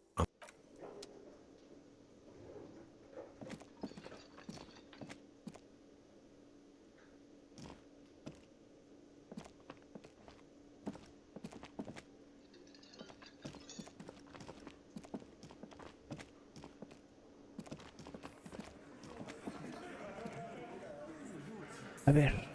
A ver.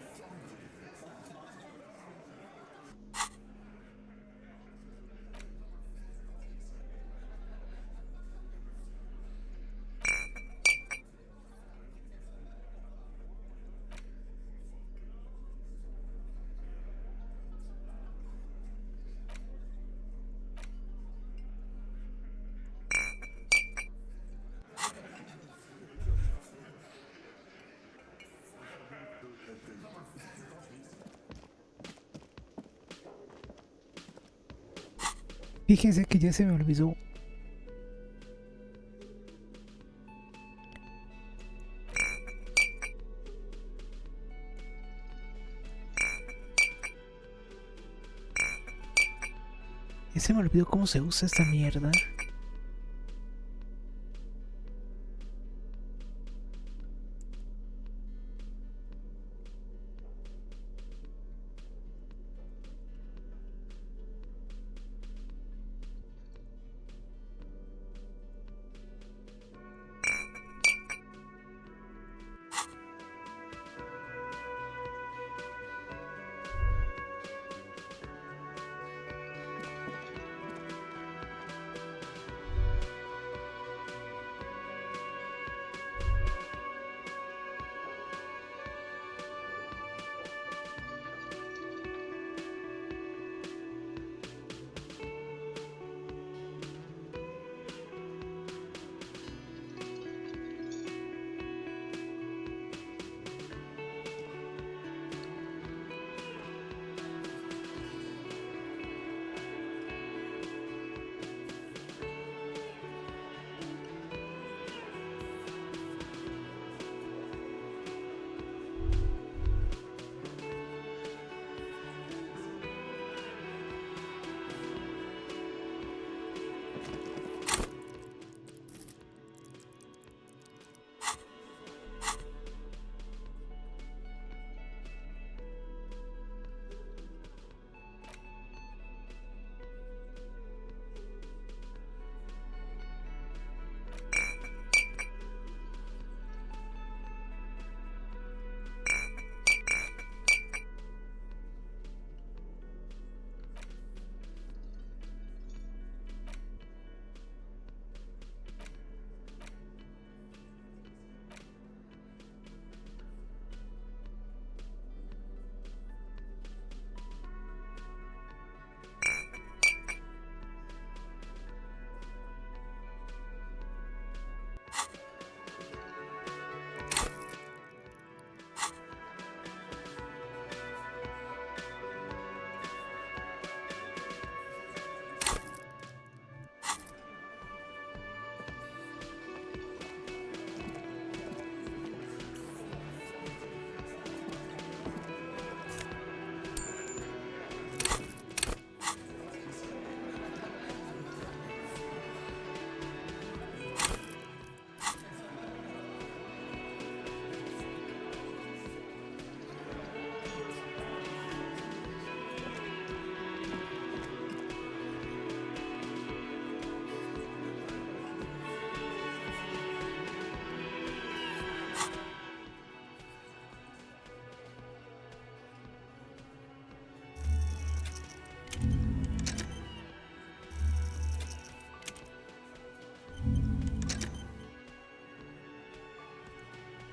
Fíjense que ya se me olvidó. Ya se me olvidó cómo se usa esta mierda.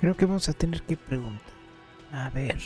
Creo que vamos a tener que preguntar. A ver.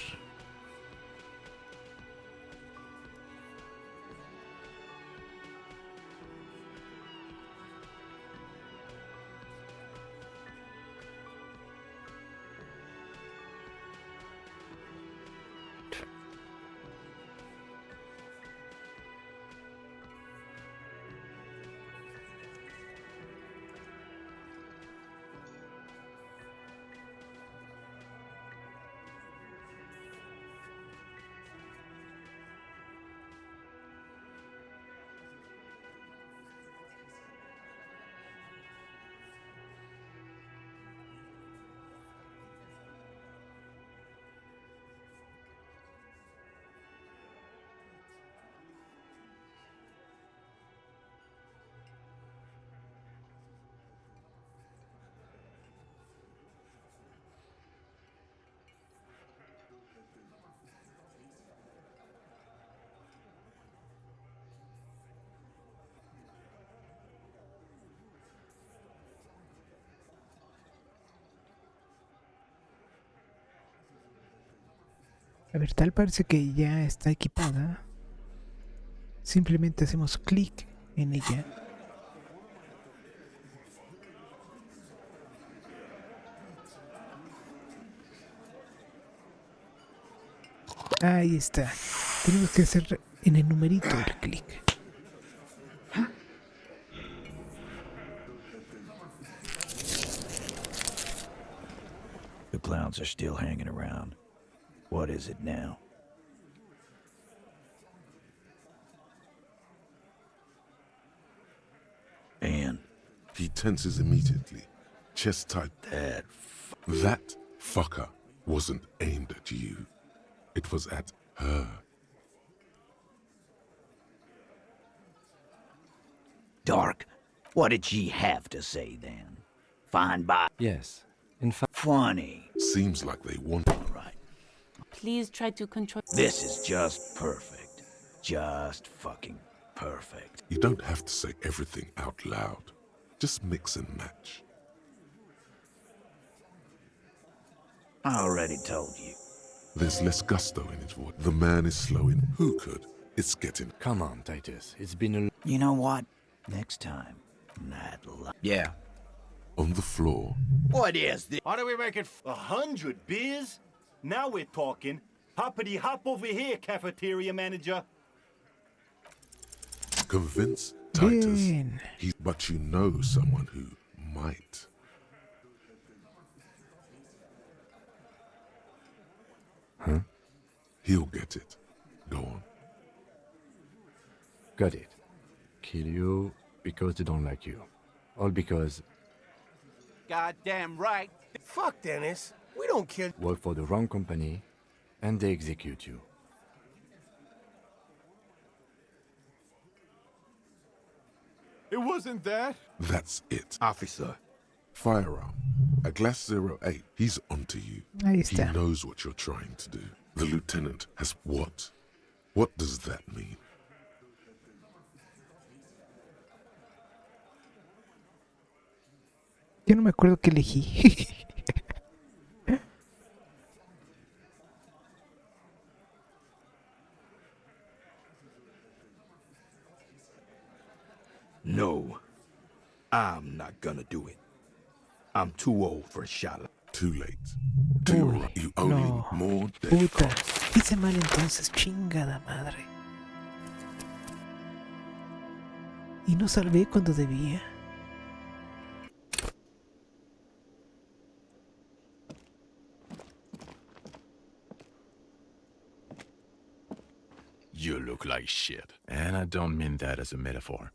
A ver, tal parece que ya está equipada. Simplemente hacemos clic en ella. Ahí está. Tenemos que hacer en el numerito el clic. The clowns are still hanging around. What is it now? And he tenses immediately, chest tight. That fucker wasn't aimed at you. It was at her. Dark, what did she have to say then? Fine by... Yes, in fact... Funny. Seems like they want... Right. Please try to control... This is just perfect. Just fucking perfect. You don't have to say everything out loud. Just mix and match. I already told you. There's less gusto in his voice. The man is slowing. Who could? It's getting... Come on, Titus. It's been a... You know what? Next time. Yeah. On the floor. What is this? How do we make it 100 beers? Now we're talking. Hoppity hop over here, cafeteria manager. Convince Titus. But you know someone who might. Huh? He'll get it. Go on. Got it. Kill you because they don't like you. All because... Goddamn right. Fuck, Dennis. We don't kill... Work for the wrong company, and they execute you. It wasn't that. That's it. Officer. Firearm. A glass 08. He's onto you. Ahí He está. knows what you're trying to do. The lieutenant has what? What does that mean? Yo no me acuerdo qué elegí. No, I'm not gonna do it. I'm too old for a shot like... Too late. To your right. You only No. need more dead Puta. cops. Hice mal entonces, chingada madre. Y no salvé cuando debía. You look like shit. And I don't mean that as a metaphor.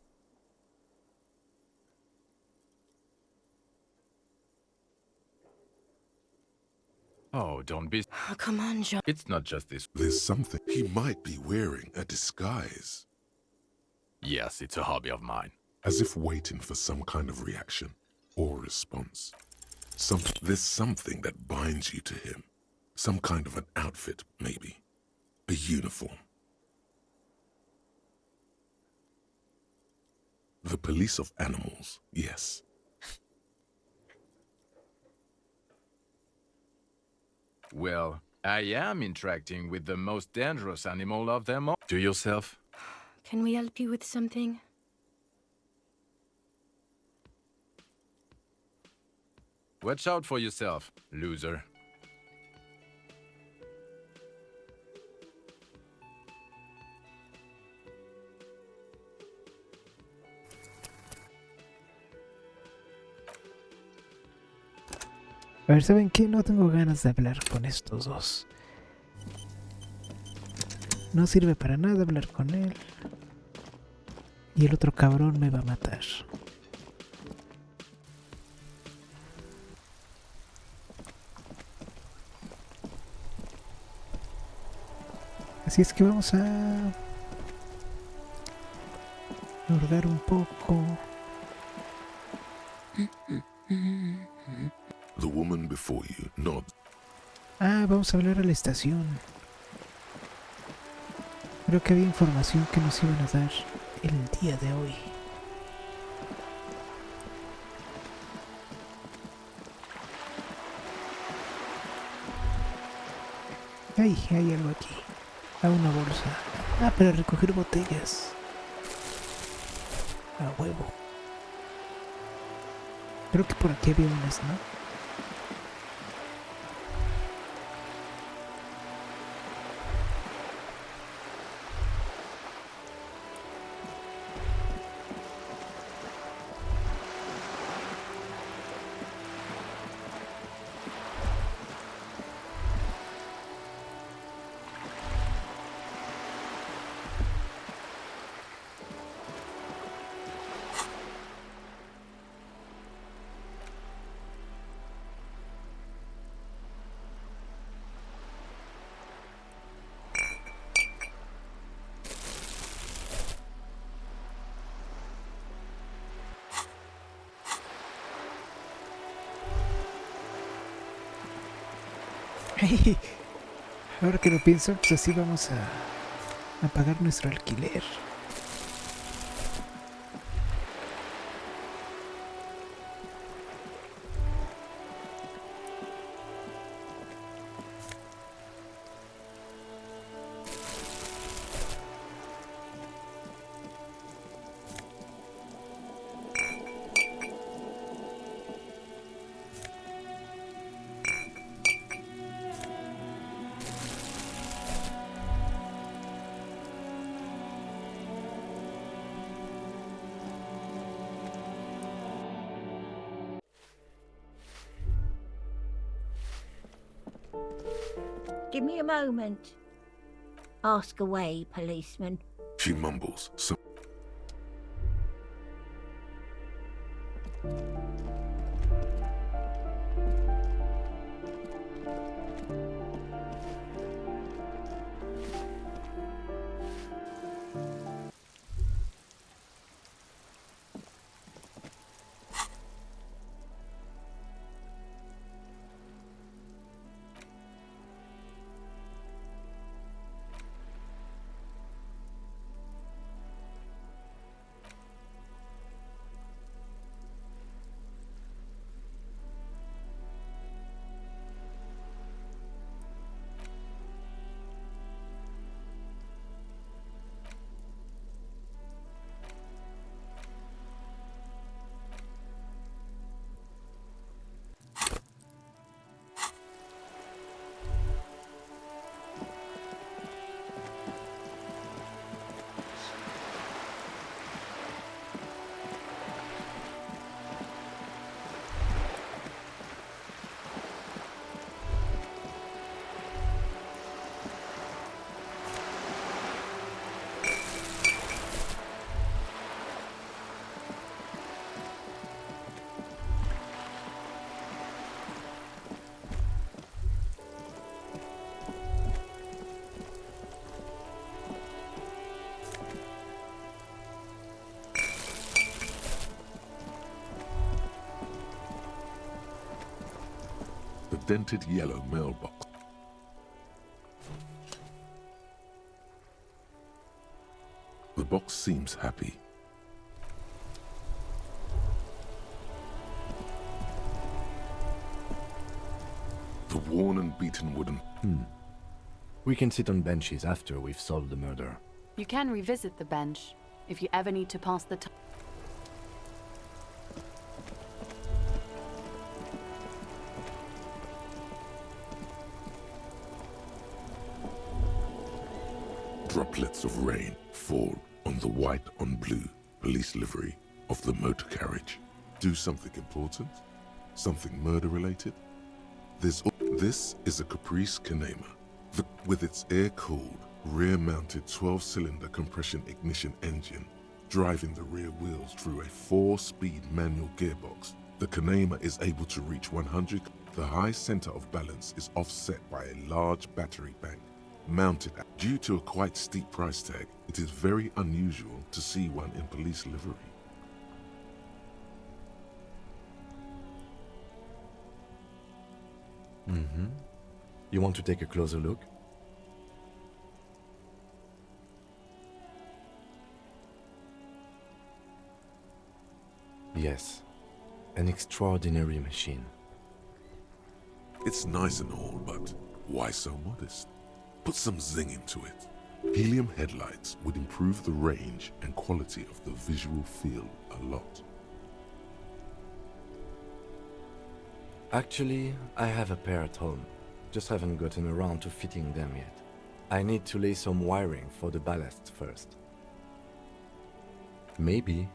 Oh, don't be... Oh, come on, John. It's not just this. There's something. He might be wearing a disguise. Yes, it's a hobby of mine. As if waiting for some kind of reaction or response. There's something that binds you to him. Some kind of an outfit, maybe. A uniform. The police of animals, yes. Well, I am interacting with the most dangerous animal of them all. To yourself. Can we help you with something? Watch out for yourself, loser. A ver, ¿saben qué? No tengo ganas de hablar con estos dos. No sirve para nada hablar con él. Y el otro cabrón me va a matar. Así es que vamos a hurgar un poco. The woman before you nods. Vamos a hablar a la estación. Creo que había información que nos iban a dar el día de hoy. Hay algo aquí. Una bolsa. Para recoger botellas. A huevo. Creo que por aquí había unas, ¿no? Ahora que lo pienso, pues así vamos a pagar nuestro alquiler. Give me a moment. Ask away, policeman. She mumbles. The dented yellow mailbox. The box seems happy. The worn and beaten wooden... We can sit on benches after we've solved the murder. You can revisit the bench if you ever need to pass the time. Droplets of rain fall on the white on blue police livery of the motor carriage. Do something important? Something murder-related? This is a Caprice Canema, with its air-cooled, rear-mounted 12-cylinder compression ignition engine driving the rear wheels through a 4-speed manual gearbox. The Canema is able to reach 100. The high center of balance is offset by a large battery bank mounted. Due to a quite steep price tag, it is very unusual to see one in police livery. You want to take a closer look? Yes, an extraordinary machine. It's nice and all, but why so modest? Put some zing into it. Helium headlights would improve the range and quality of the visual field a lot. Actually, I have a pair at home. Just haven't gotten around to fitting them yet. I need to lay some wiring for the ballast first. Maybe.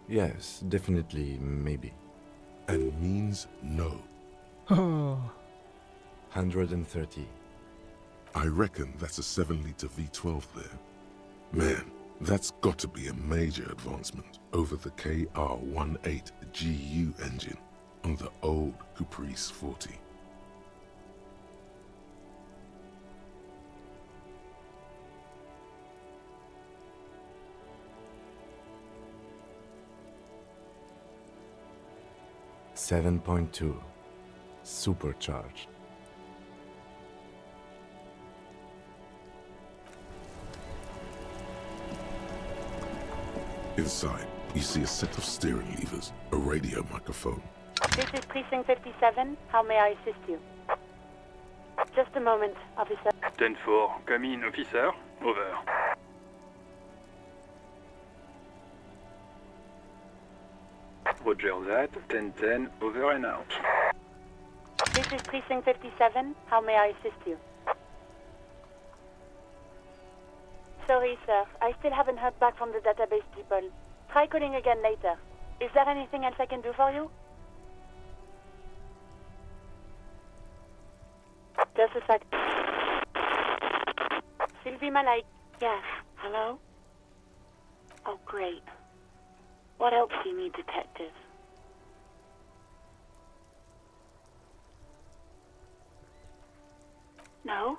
Yes, definitely maybe. And means no. Oh. 130. I reckon that's a 7-liter V12 there. Man, that's got to be a major advancement over the KR18 GU engine on the old Caprice 40. .2 supercharged. Inside, you see a set of steering levers, a radio microphone. This is Precinct 57. How may I assist you? Just a moment, officer. 10-4, come in, officer. Over. Roger that. 10-10, over and out. This is Precinct 57. How may I assist you? Sorry, sir. I still haven't heard back from the database people. Try calling again later. Is there anything else I can do for you? Just a sec. Sylvie Malay. Yes. Hello? Oh, great. What else do you need, detective? No?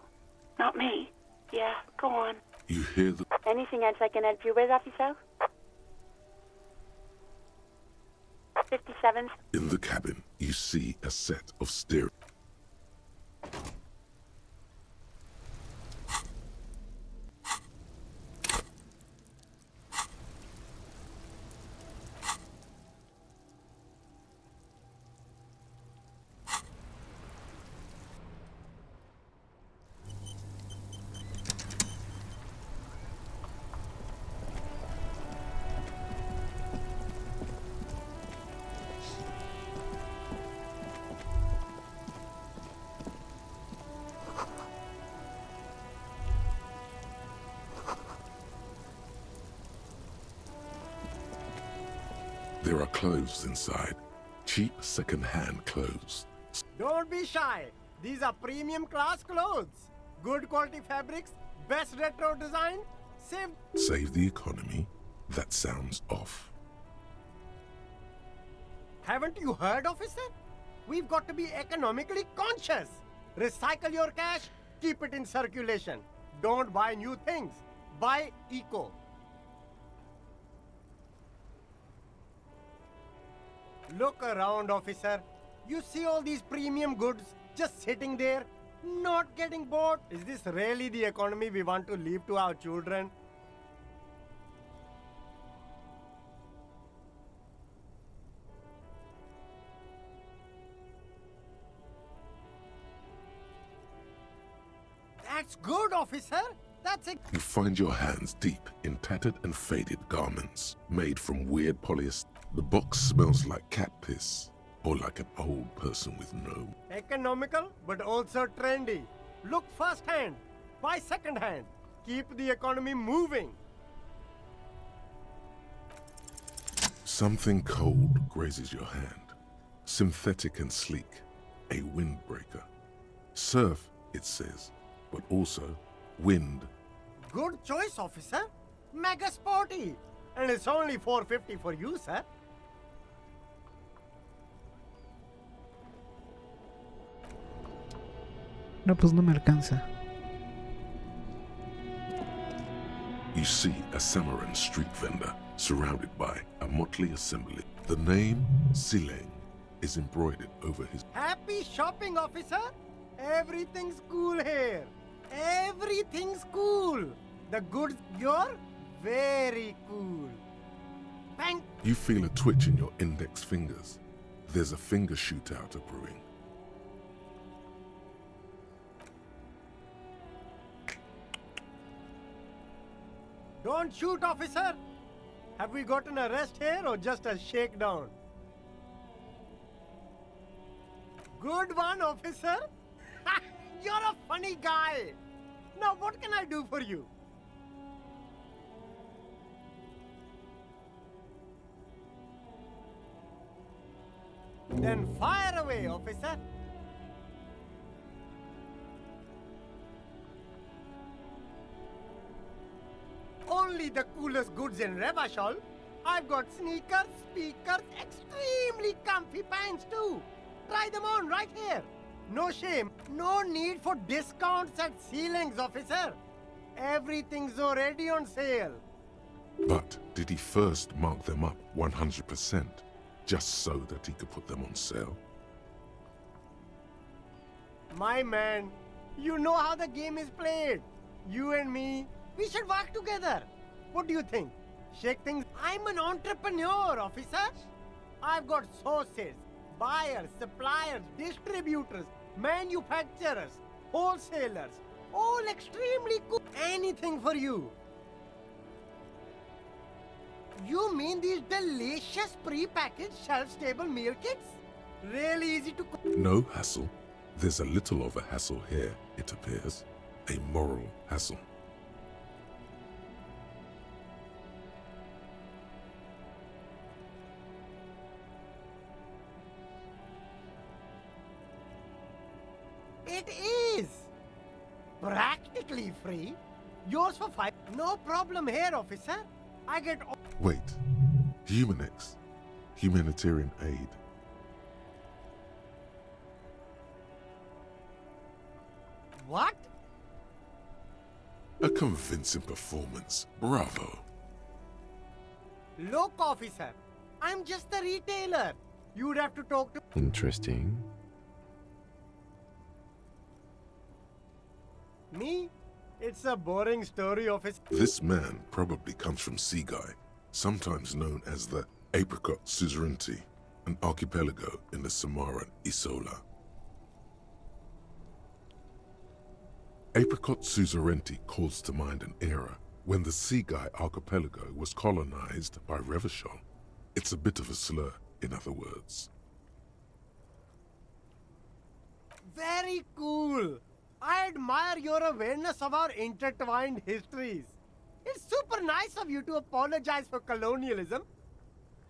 Not me. Yeah, go on. You hear the... Anything else I can help you with, officer? 57. In the cabin, you see a set of steering... There are clothes inside. Cheap second-hand clothes. Don't be shy. These are premium class clothes. Good quality fabrics, best retro design. Save the economy? That sounds off. Haven't you heard, officer? We've got to be economically conscious. Recycle your cash, keep it in circulation. Don't buy new things. Buy eco. Look around, officer. You see all these premium goods just sitting there, not getting bought? Is this really the economy we want to leave to our children? officer. That's it. You find your hands deep in tattered and faded garments made from weird polyester. The box smells like cat piss or like an old person with no. Economical, but also trendy. Look first hand, buy second hand. Keep the economy moving. Something cold grazes your hand. Synthetic and sleek. A windbreaker. Surf, it says, but also wind. Good choice, officer. Mega sporty. And it's only $4.50 for you, sir. No, pues no me alcanza. You see a Samaran street vendor surrounded by a motley assembly. The name Sileng is embroidered over his. Happy shopping, officer. Everything's cool here. Everything's cool. The goods, you're very cool. Thank. You feel a twitch in your index fingers. There's a finger shootout brewing. Don't shoot, officer. Have we got an arrest here or just a shakedown? Good one, officer. You're a funny guy. Now, what can I do for you? Then fire away, officer. Only the coolest goods in Revachol. I've got sneakers, speakers, extremely comfy pants too. Try them on right here. No shame. No need for discounts at ceilings, officer. Everything's already on sale. But did he first mark them up 100%, just so that he could put them on sale? My man, you know how the game is played. You and me, we should work together. What do you think? Shake things. I'm an entrepreneur, officer. I've got sources, buyers, suppliers, distributors, manufacturers, wholesalers, all extremely cool. Anything for you. You mean these delicious pre-packaged shelf-stable meal kits? Really easy to cook. No hassle. There's a little of a hassle here, it appears. A moral hassle. It is practically free. Yours for $5. No problem here, officer. I get. Wait. Humanex. Humanitarian aid. What? A convincing performance. Bravo. Look, officer. I'm just a retailer. You'd have to talk to. Interesting. Me? It's a boring story, officer. This man probably comes from Seaguy, sometimes known as the Apricot Suzerainty, an archipelago in the Samaran Isola. Apricot Suzerainty calls to mind an era when the Seaguy archipelago was colonized by Revachol. It's a bit of a slur, in other words. Very cool. I admire your awareness of our intertwined histories. It's super nice of you to apologize for colonialism,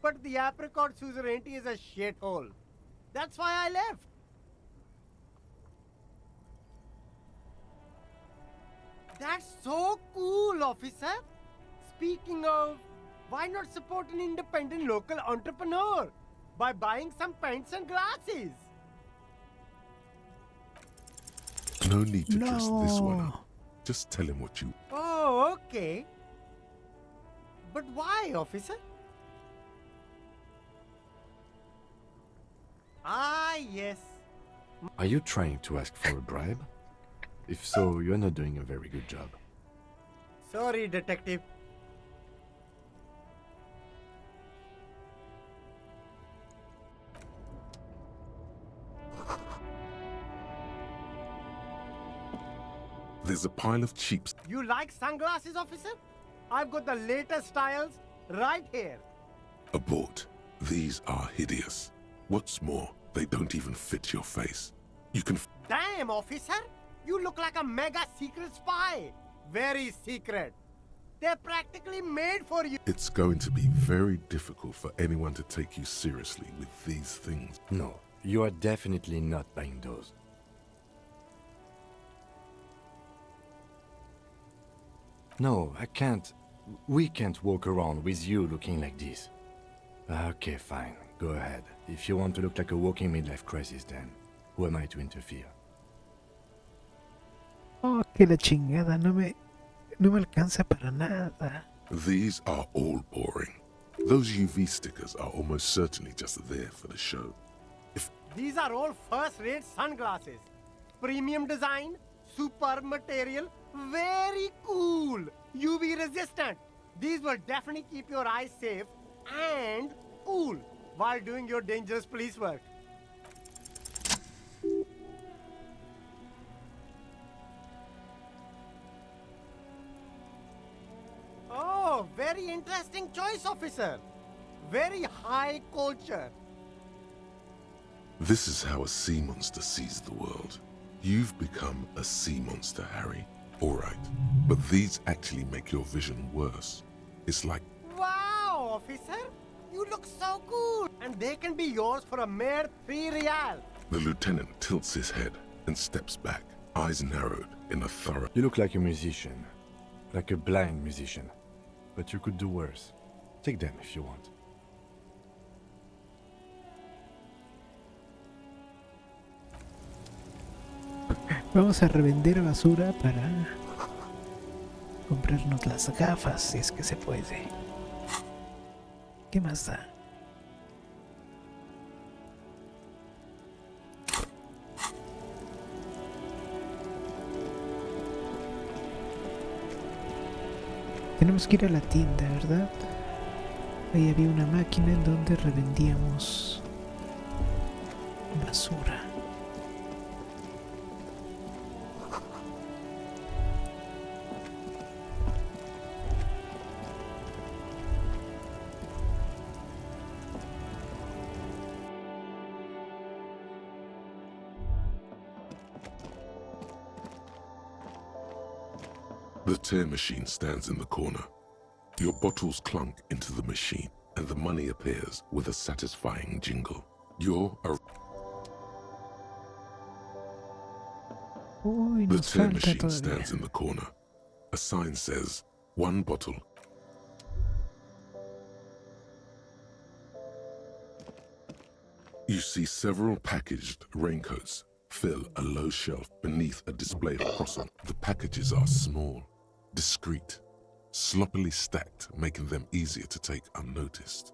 but the Apricot Suzerainty is a shithole. That's why I left. That's so cool, officer. Speaking of, why not support an independent local entrepreneur by buying some pens and glasses? No need to dress this one up. Just tell him what you... Oh, okay. But why, officer? Ah, yes. Are you trying to ask for a bribe? If so, you're not doing a very good job. Sorry, detective. There's There's a pile of cheap... You like sunglasses, officer? I've got the latest styles right here. Abort. These are hideous. What's more, they don't even fit your face. You can... Damn, officer! You look like a mega secret spy. Very secret. They're practically made for you. It's going to be very difficult for anyone to take you seriously with these things. No, you are definitely not buying those. No, I can't. We can't walk around with you looking like this. Okay, fine. Go ahead. If you want to look like a walking midlife crisis, then who am I to interfere? Oh, que la chingada, no me alcanza para nada. These are all boring. Those UV stickers are almost certainly just there for the show. These are all first-rate sunglasses. Premium design, superb material, very cool. UV resistant. These will definitely keep your eyes safe and cool while doing your dangerous police work. Oh, very interesting choice, officer. Very high culture. This is how a sea monster sees the world. You've become a sea monster, Harry. Alright, but these actually make your vision worse. It's like... Wow, officer! You look so cool! And they can be yours for a mere 3 real. The lieutenant tilts his head and steps back, eyes narrowed in a thorough... You look like a musician. Like a blind musician. But you could do worse. Take them if you want. Vamos a revender basura para comprarnos las gafas, si es que se puede. ¿Qué más da? Tenemos que ir a la tienda, ¿verdad? Ahí había una máquina en donde revendíamos basura. The tear machine stands in the corner. Your bottles clunk into the machine, and the money appears with a satisfying jingle. You're a... The tear machine stands in the corner. A sign says, 1 bottle. You see several packaged raincoats fill a low shelf beneath a display of croissant. The packages are small, discreet, sloppily stacked, making them easier to take unnoticed.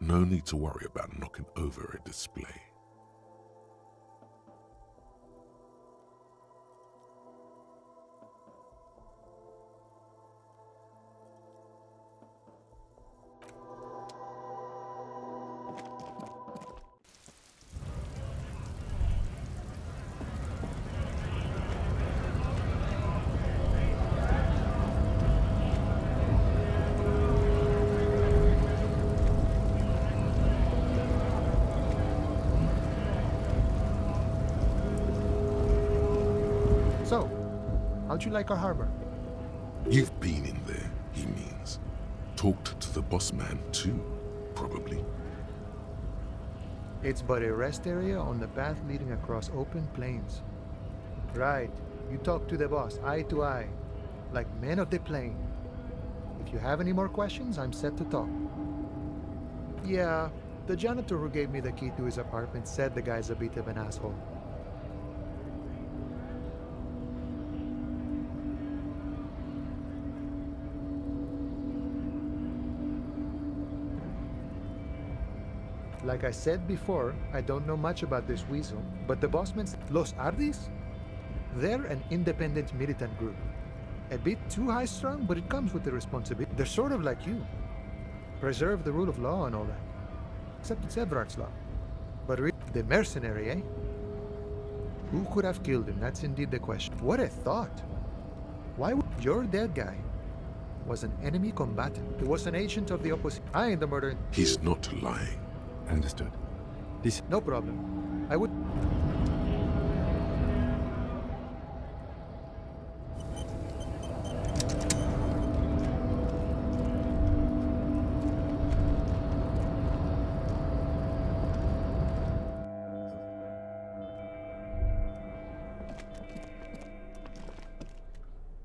No need to worry about knocking over a display. So, how'd you like our harbor? You've been in there, he means. Talked to the boss man too, probably. It's but a rest area on the path leading across open plains. Right, you talk to the boss eye to eye, like men of the plain. If you have any more questions, I'm set to talk. Yeah, the janitor who gave me the key to his apartment said the guy's a bit of an asshole. Like I said before, I don't know much about this weasel, but the bossman's Los Ardis? They're an independent militant group. A bit too high-strung, but it comes with the responsibility. They're sort of like you. Preserve the rule of law and all that. Except it's Everard's law. But the mercenary, eh? Who could have killed him? That's indeed the question. What a thought. Why would your dead guy was an enemy combatant? He was an agent of the opposition. I ain't the murderer. He's not lying. Understood. This... No problem. I would...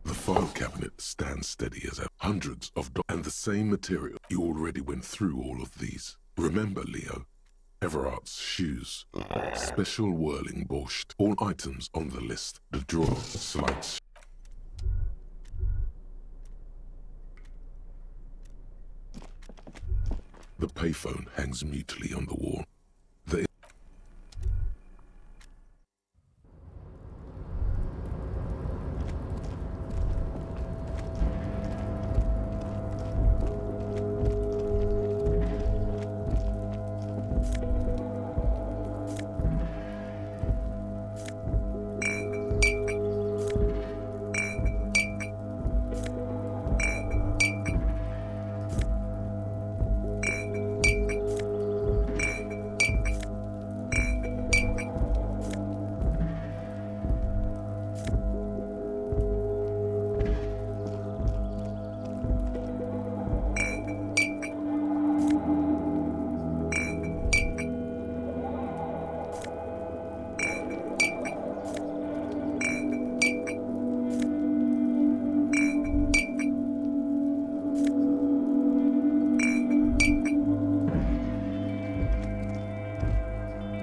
The file cabinet stands steady as ever. Hundreds of and the same material. You already went through all of these. Remember, Leo, Everart's shoes, special whirling borscht. All items on the list. The drawer slides. The payphone hangs mutely on the wall. The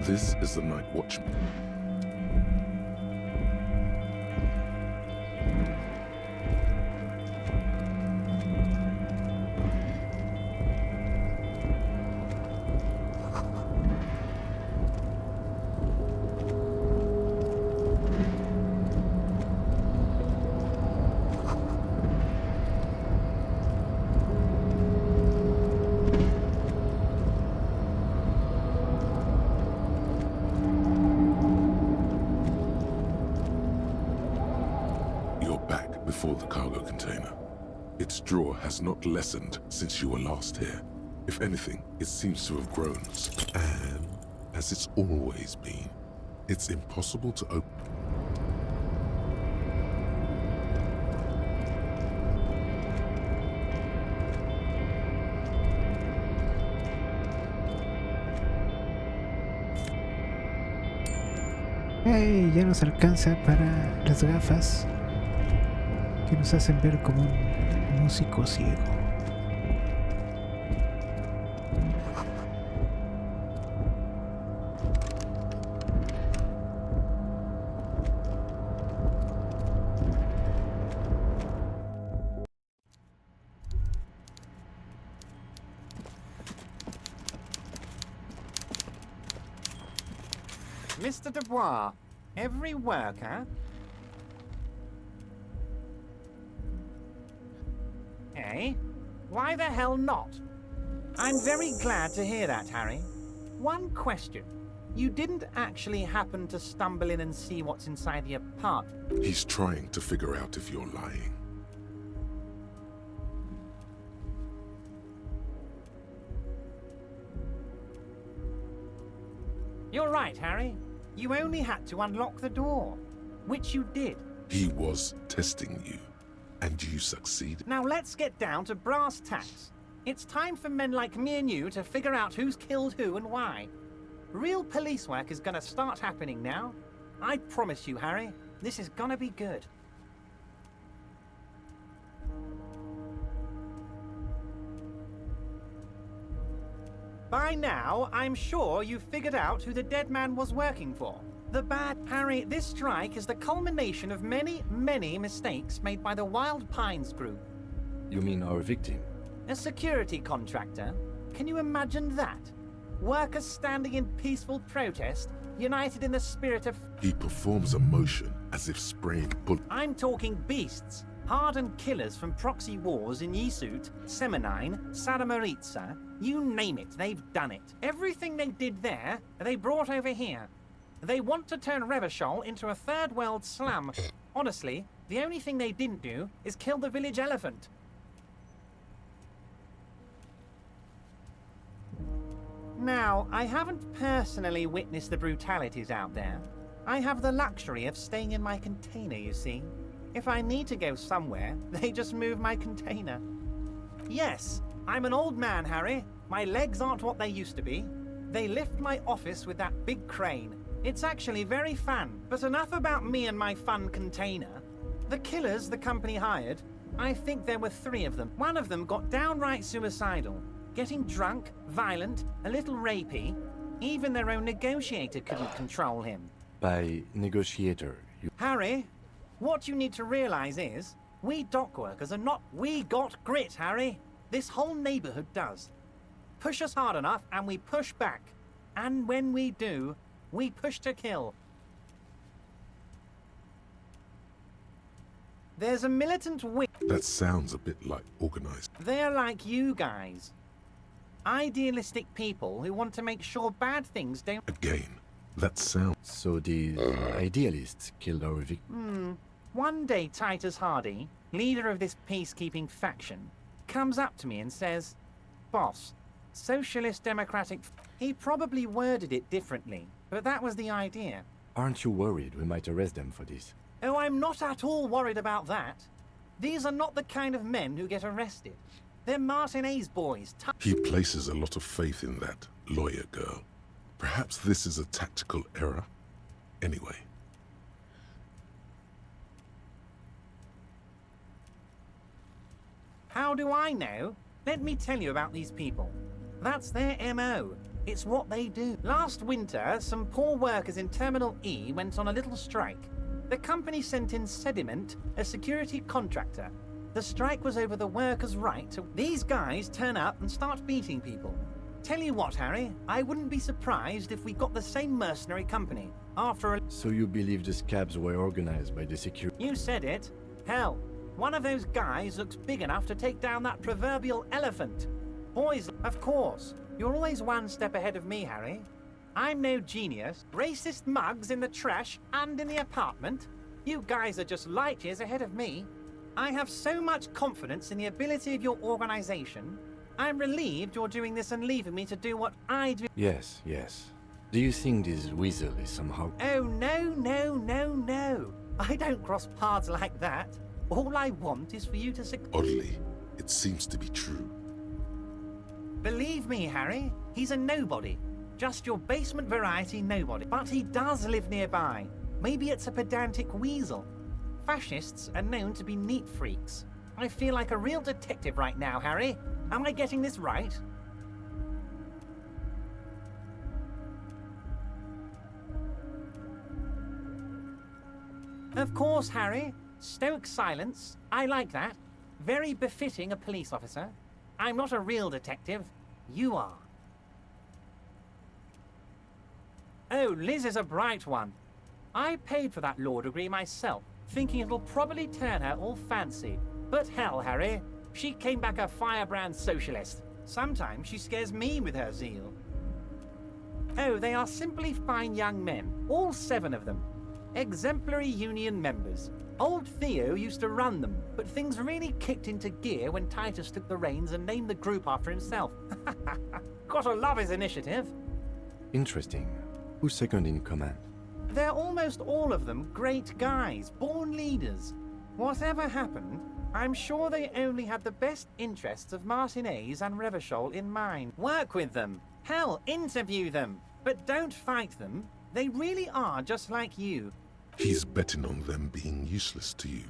This is the night watchman. Before the cargo container. Its drawer has not lessened since you were last here. If anything, it seems to have grown. And, as it's always been, it's impossible to open. Hey, ya nos alcanza para las gafas que nos hacen ver como un músico ciego. Mr. Dubois, every worker... Eh? Why the hell not? I'm very glad to hear that, Harry. One question. You didn't actually happen to stumble in and see what's inside the apartment? He's trying to figure out if you're lying. You're right, Harry. You only had to unlock the door, which you did. He was testing you, and you succeeded. Now let's get down to brass tacks. It's time for men like me and you to figure out who's killed who and why. Real police work is gonna start happening now. I promise you, Harry, this is gonna be good. By now, I'm sure you've figured out who the dead man was working for. The bad... Harry, this strike is the culmination of many, many mistakes made by the Wild Pines group. You mean our victim? A security contractor? Can you imagine that? Workers standing in peaceful protest, united in the spirit of... He performs a motion as if spraying bullets. I'm talking beasts. Hardened killers from proxy wars in Yisut, Semenine, Saramaritsa, you name it, they've done it. Everything they did there, they brought over here. They want to turn Revachol into a third world slum. Honestly, the only thing they didn't do is kill the village elephant. Now, I haven't personally witnessed the brutalities out there. I have the luxury of staying in my container, you see. If I need to go somewhere, they just move my container. Yes, I'm an old man, Harry. My legs aren't what they used to be. They lift my office with that big crane. It's actually very fun, but enough about me and my fun container. The killers the company hired, I think there were 3 of them. One of them got downright suicidal. Getting drunk, violent, a little rapey. Even their own negotiator couldn't control him. By negotiator, you... Harry, what you need to realize is, we dock workers are not... We got grit, Harry. This whole neighborhood does. Push us hard enough and we push back. And when we do, we push to kill. There's a militant wing. That sounds a bit like organized. They're like you guys. Idealistic people who want to make sure bad things don't... Again, that sounds... So these idealists killed our victim. One day Titus Hardy, leader of this peacekeeping faction, comes up to me and says, "Boss, Socialist Democratic..." He probably worded it differently, but that was the idea. Aren't you worried we might arrest them for this? Oh, I'm not at all worried about that. These are not the kind of men who get arrested. They're Martinez boys. He places a lot of faith in that lawyer girl. Perhaps this is a tactical error. Anyway. How do I know? Let me tell you about these people. That's their MO. It's what they do. Last winter, some poor workers in Terminal E went on a little strike. The company sent in Sediment, a security contractor. The strike was over the workers' right to... These guys turn up and start beating people. Tell you what, Harry, I wouldn't be surprised if we got the same mercenary company. After a... So you believe the scabs were organized by the security... You said it. Hell, one of those guys looks big enough to take down that proverbial elephant. Boys, of course. You're always one step ahead of me, Harry. I'm no genius. Racist mugs in the trash and in the apartment. You guys are just light years ahead of me. I have so much confidence in the ability of your organization. I'm relieved you're doing this and leaving me to do what I do. Yes, yes. Do you think this weasel is somehow... Oh, no. I don't cross paths like that. All I want is for you to... Oddly, it seems to be true. Believe me, Harry, he's a nobody. Just your basement variety nobody. But he does live nearby. Maybe it's a pedantic weasel. Fascists are known to be neat freaks. I feel like a real detective right now, Harry. Am I getting this right? Of course, Harry. Stoic silence. I like that. Very befitting a police officer. I'm not a real detective. You are. Oh, Liz is a bright one. I paid for that law degree myself, thinking it'll probably turn her all fancy. But hell, Harry, she came back a firebrand socialist. Sometimes she scares me with her zeal. Oh, they are simply fine young men, all 7 of them. Exemplary union members. Old Theo used to run them, but things really kicked into gear when Titus took the reins and named the group after himself. Gotta love his initiative. Interesting. Who's second in command? They're almost all of them great guys, born leaders. Whatever happened, I'm sure they only had the best interests of Martinez and Revachol in mind. Work with them. Hell, interview them. But don't fight them. They really are just like you. He's betting on them being useless to you.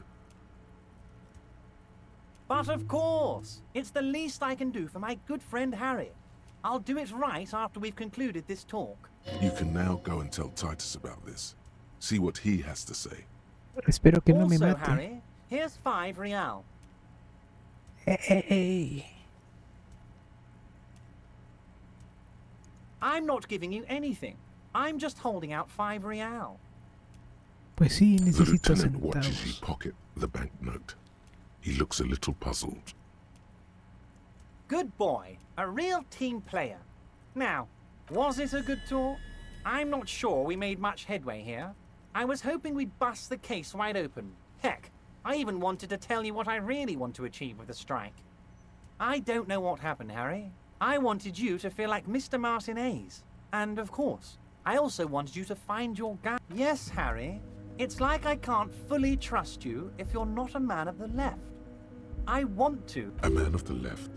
But of course, it's the least I can do for my good friend Harry. I'll do it right after we've concluded this talk. You can now go and tell Titus about this. See what he has to say. Espero que no me Also, mate. Harry, here's 5 real. Hey. I'm not giving you anything. I'm just holding out 5 real. Pues sí, The necesito lieutenant watches you centavos. pocket the banknote. He looks a little puzzled. Good boy. A real team player. Now, was it a good talk? I'm not sure we made much headway here. I was hoping we'd bust the case wide open. Heck, I even wanted to tell you what I really want to achieve with the strike. I don't know what happened, Harry. I wanted you to feel like Mr. Martinez. And of course, I also wanted you to find your guy. Yes, Harry, it's like I can't fully trust you if you're not a man of the left. I want to. A man of the left.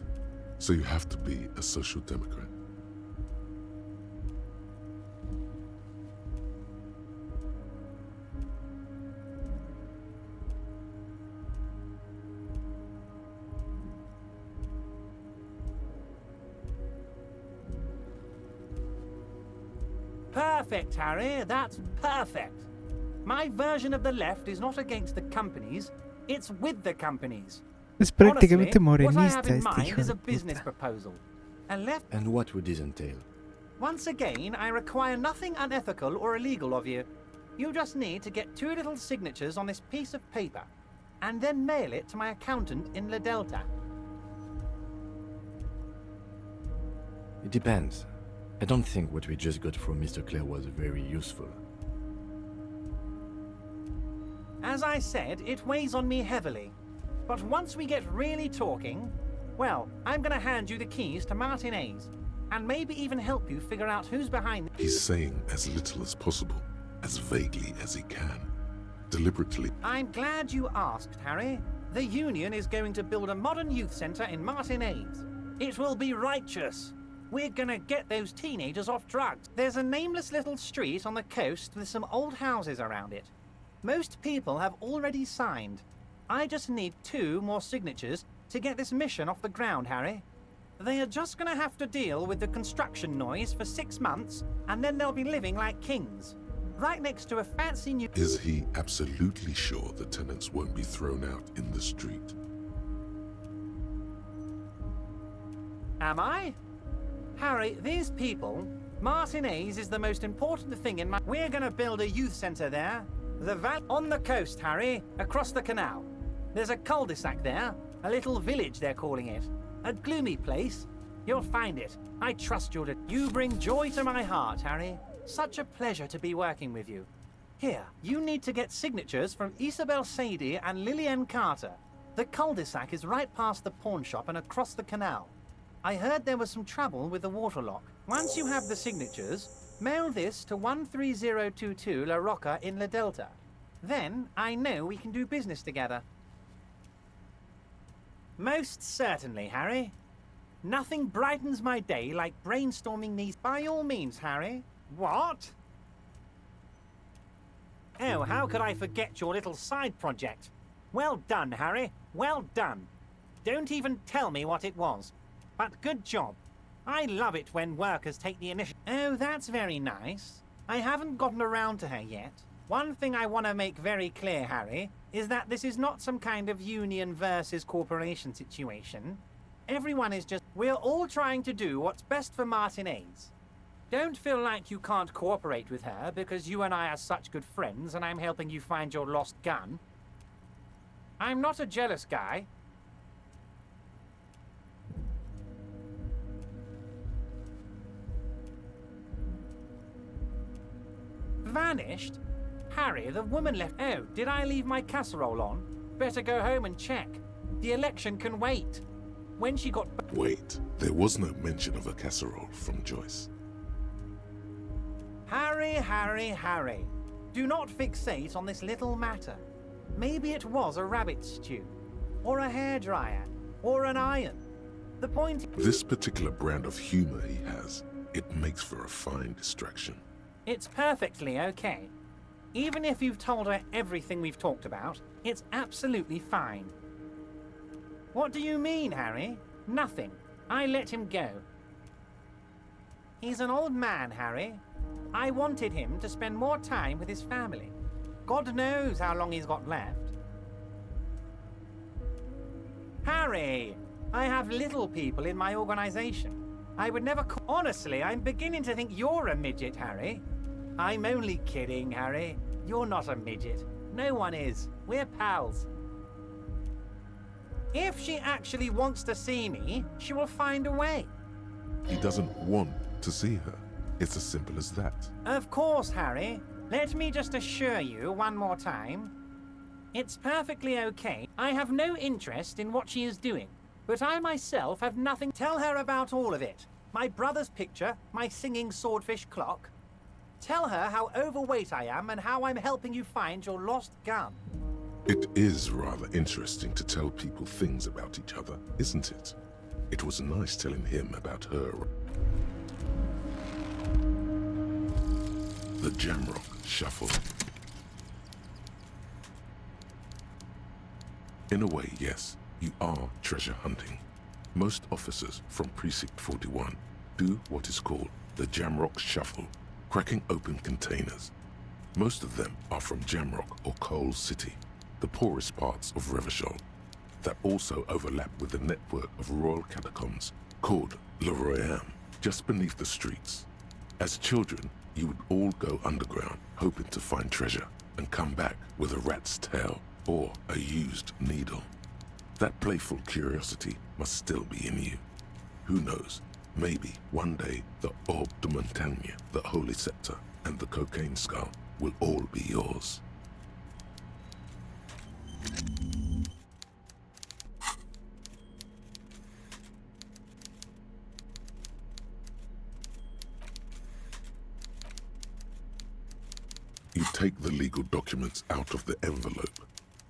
So you have to be a social democrat. Perfect, Harry. That's perfect. My version of the left is not against the companies, it's with the companies. Es prácticamente Honestly, what I morenista have in este mind hijo is de a business puta. proposal. A left. And what would this entail? Once again, I require nothing unethical or illegal of you. You just need to get 2 little signatures on this piece of paper, and then mail it to my accountant in La Delta. It depends. I don't think what we just got from Mr. Clare was very useful. As I said, it weighs on me heavily. But once we get really talking, well, I'm gonna hand you the keys to Martinez, and maybe even help you figure out who's behind. He's saying as little as possible, as vaguely as he can. Deliberately. I'm glad you asked, Harry. The Union is going to build a modern youth centre in Martinez. It will be righteous. We're gonna get those teenagers off drugs. There's a nameless little street on the coast with some old houses around it. Most people have already signed. I just need 2 more signatures to get this mission off the ground, Harry. They are just gonna have to deal with the construction noise for 6 months, and then they'll be living like kings. Right next to a fancy new... Is he absolutely sure the tenants won't be thrown out in the street? Am I? Harry, these people... Martinez is the most important thing in my... We're gonna build a youth centre there. On the coast, Harry, across the canal. There's a cul-de-sac there, a little village they're calling it. A gloomy place. You'll find it. I trust you to... You bring joy to my heart, Harry. Such a pleasure to be working with you. Here, you need to get signatures from Isabel Sadie and Lillian Carter. The cul-de-sac is right past the pawn shop and across the canal. I heard there was some trouble with the water lock. Once you have the signatures, mail this to 13022 La Rocca in La Delta. Then I know we can do business together. Most certainly, Harry. Nothing brightens my day like brainstorming these... By all means, Harry. What? Oh, how could I forget your little side project? Well done, Harry. Well done. Don't even tell me what it was. But good job. I love it when workers take the initiative. Oh, that's very nice. I haven't gotten around to her yet. One thing I want to make very clear, Harry, is that this is not some kind of union versus corporation situation. Everyone is just... We're all trying to do what's best for Martinez. Don't feel like you can't cooperate with her because you and I are such good friends and I'm helping you find your lost gun. I'm not a jealous guy. Vanished? Harry, the woman left... Oh, did I leave my casserole on? Better go home and check. The election can wait. When she got... Wait, there was no mention of a casserole from Joyce. Harry, Harry, Harry. Do not fixate on this little matter. Maybe it was a rabbit stew, or a hairdryer, or an iron. The point... This particular brand of humor he has, it makes for a fine distraction. It's perfectly okay. Even if you've told her everything we've talked about, it's absolutely fine. What do you mean, Harry? Nothing. I let him go. He's an old man, Harry. I wanted him to spend more time with his family. God knows how long he's got left. Harry! I have little people in my organization. I would never call... Honestly, I'm beginning to think you're a midget, Harry. I'm only kidding, Harry. You're not a midget. No one is. We're pals. If she actually wants to see me, she will find a way. He doesn't want to see her. It's as simple as that. Of course, Harry. Let me just assure you one more time. It's perfectly okay. I have no interest in what she is doing, but I myself have nothing. Tell her about all of it. My brother's picture, my singing swordfish clock. Tell her how overweight I am and how I'm helping you find your lost gun. It is rather interesting to tell people things about each other, isn't it? It was nice telling him about her. The Jamrock Shuffle. In a way, yes, you are treasure hunting. Most officers from Precinct 41 do what is called the Jamrock Shuffle, cracking open containers. Most of them are from Jamrock or Coal City, the poorest parts of Revachol, that also overlap with the network of royal catacombs called Le Royaume, just beneath the streets. As children, you would all go underground, hoping to find treasure, and come back with a rat's tail or a used needle. That playful curiosity must still be in you. Who knows, maybe one day the Orbe de Montagne, the Holy Scepter, and the Cocaine Skull will all be yours. You take the legal documents out of the envelope,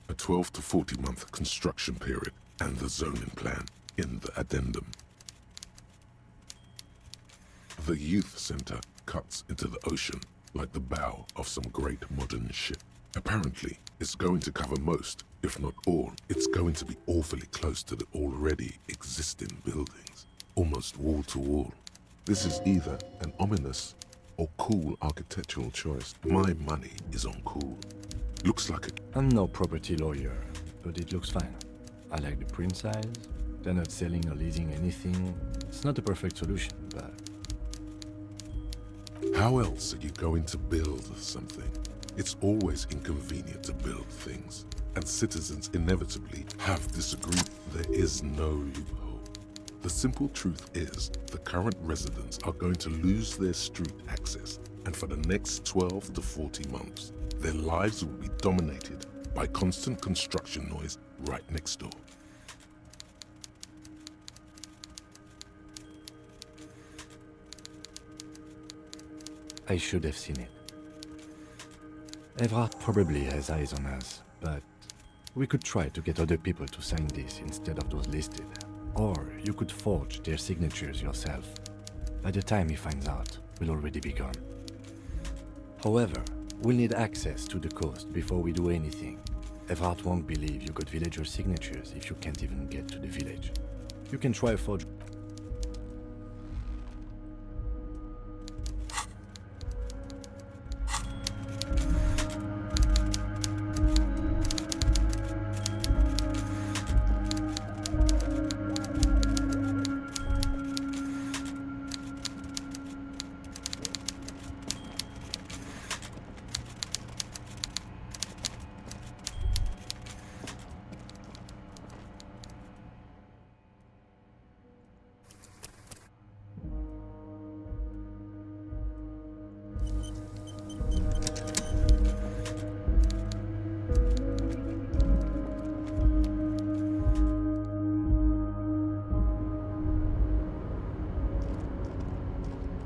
a 12 to 40 month construction period, and the zoning plan in the addendum. The youth center cuts into the ocean like the bow of some great modern ship. Apparently, it's going to cover most, if not all. It's going to be awfully close to the already existing buildings, almost wall to wall. This is either an ominous or cool architectural choice. My money is on cool. Looks like it. I'm no property lawyer, but it looks fine. I like the print size. They're not selling or leasing anything. It's not a perfect solution, but... How else are you going to build something? It's always inconvenient to build things, and citizens inevitably have disagreed. There is no loophole. The simple truth is, the current residents are going to lose their street access, and for the next 12 to 40 months, their lives will be dominated by constant construction noise right next door. I should have seen it. Evrard probably has eyes on us, but we could try to get other people to sign this instead of those listed. Or you could forge their signatures yourself. By the time he finds out, we'll already be gone. However, we'll need access to the coast before we do anything. Evrard won't believe you got villager signatures if you can't even get to the village. You can try a forge.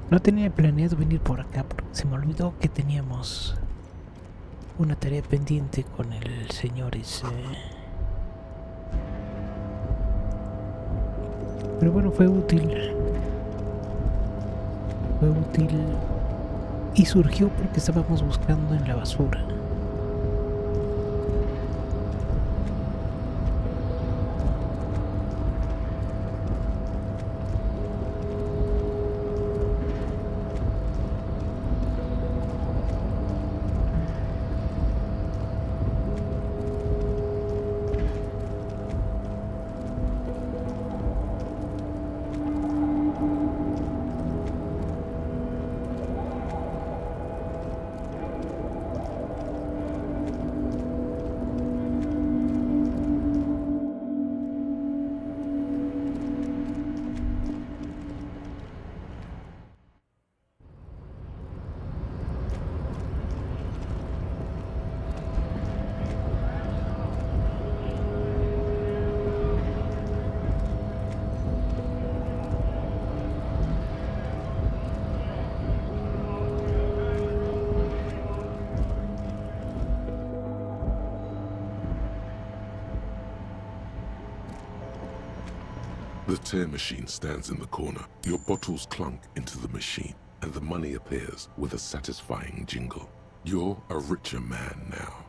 No tenía planeado venir por acá porque se me olvidó que teníamos una tarea pendiente con el señor ese. Pero bueno, fue útil. Fue útil y surgió porque estábamos buscando en la basura. The tear machine stands in the corner. Your bottles clunk into the machine, and the money appears with a satisfying jingle. You're a richer man now.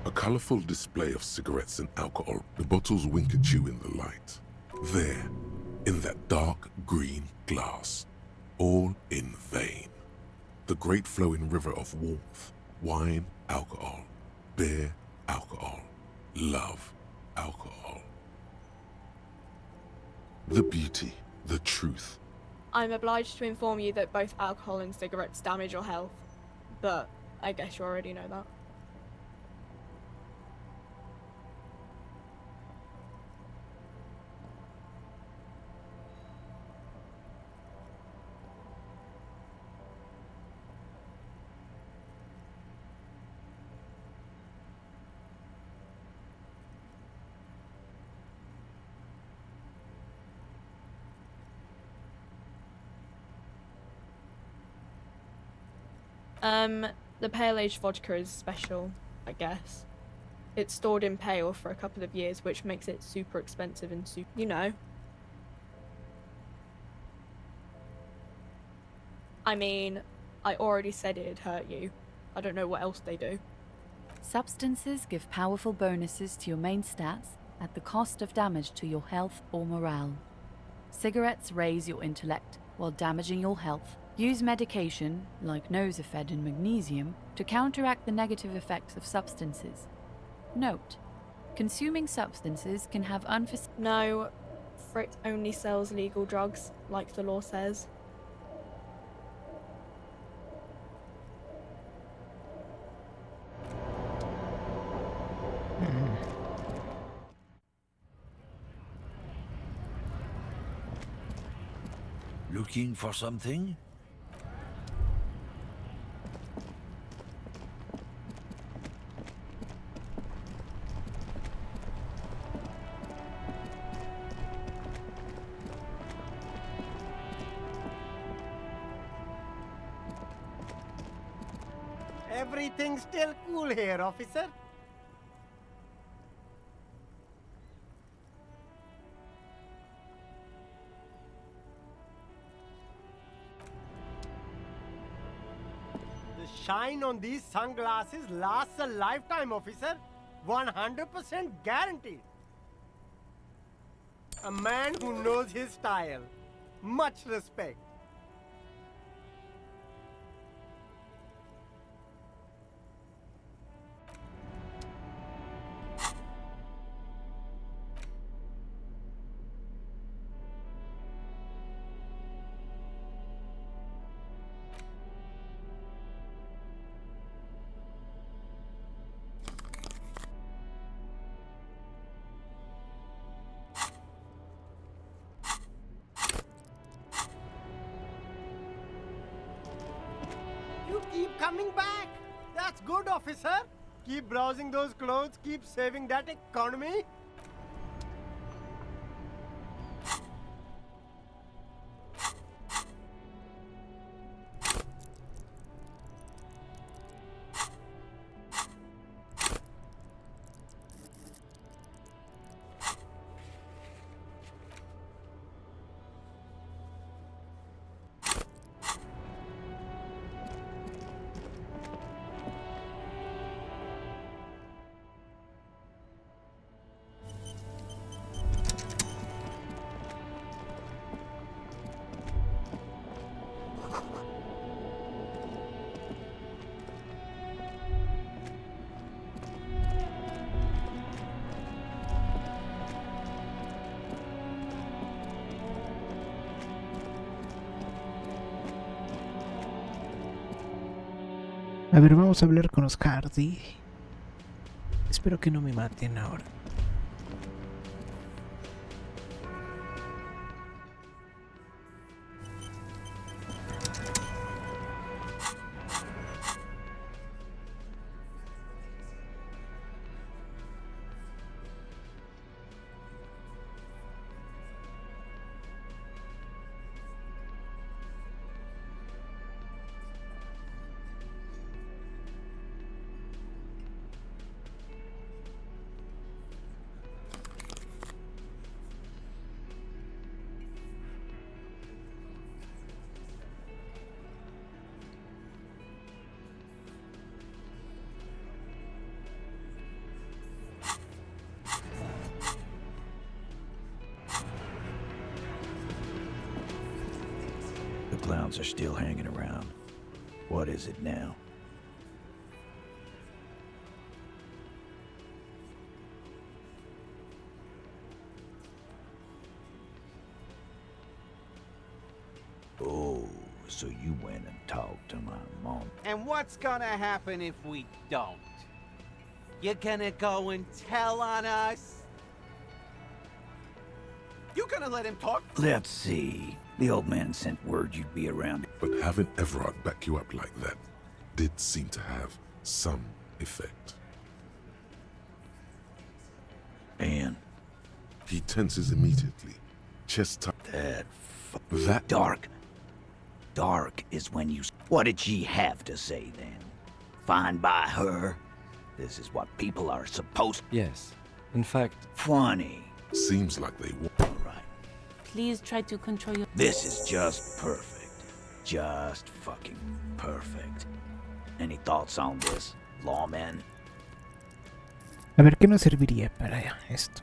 A colorful display of cigarettes and alcohol. The bottles wink at you in the light. There, in that dark green glass, all in vain. The great flowing river of warmth, wine, alcohol, beer, alcohol, love, alcohol. The beauty, the truth. I'm obliged to inform you that both alcohol and cigarettes damage your health, but I guess you already know that. The pale aged vodka is special, I guess. It's stored in pale for a couple of years, which makes it super expensive and you know. I mean, I already said it'd hurt you. I don't know what else they do. Substances give powerful bonuses to your main stats at the cost of damage to your health or morale. Cigarettes raise your intellect while damaging your health. Use medication, like Nosafed and magnesium, to counteract the negative effects of substances. Note: consuming substances can have No, Frick only sells legal drugs, like the law says. Looking for something? Everything's still cool here, officer. The shine on these sunglasses lasts a lifetime, officer. 100% guaranteed. A man who knows his style. Much respect. You keep coming back. That's good, officer. Keep browsing those clothes, keep saving that economy. A ver, vamos a hablar con los Hardy. Espero que no me maten ahora. clowns are still hanging around. What is it now? Oh, so you went and talked to my mom. And what's gonna happen if we don't? You gonna go and tell on us? You gonna let him talk? Let's see. The old man sent word you'd be around. But having Everard back you up like that did seem to have some effect. And? He tenses immediately. Chest tight. That dark. Dark is when you... What did she have to say then? Fine by her? This is what people are supposed... Yes. In fact... Funny. Seems like they want... Alright. Please try to control your... This is just perfect. Just fucking perfect. Any thoughts on this, lawman? A ver, ¿qué nos serviría para esto?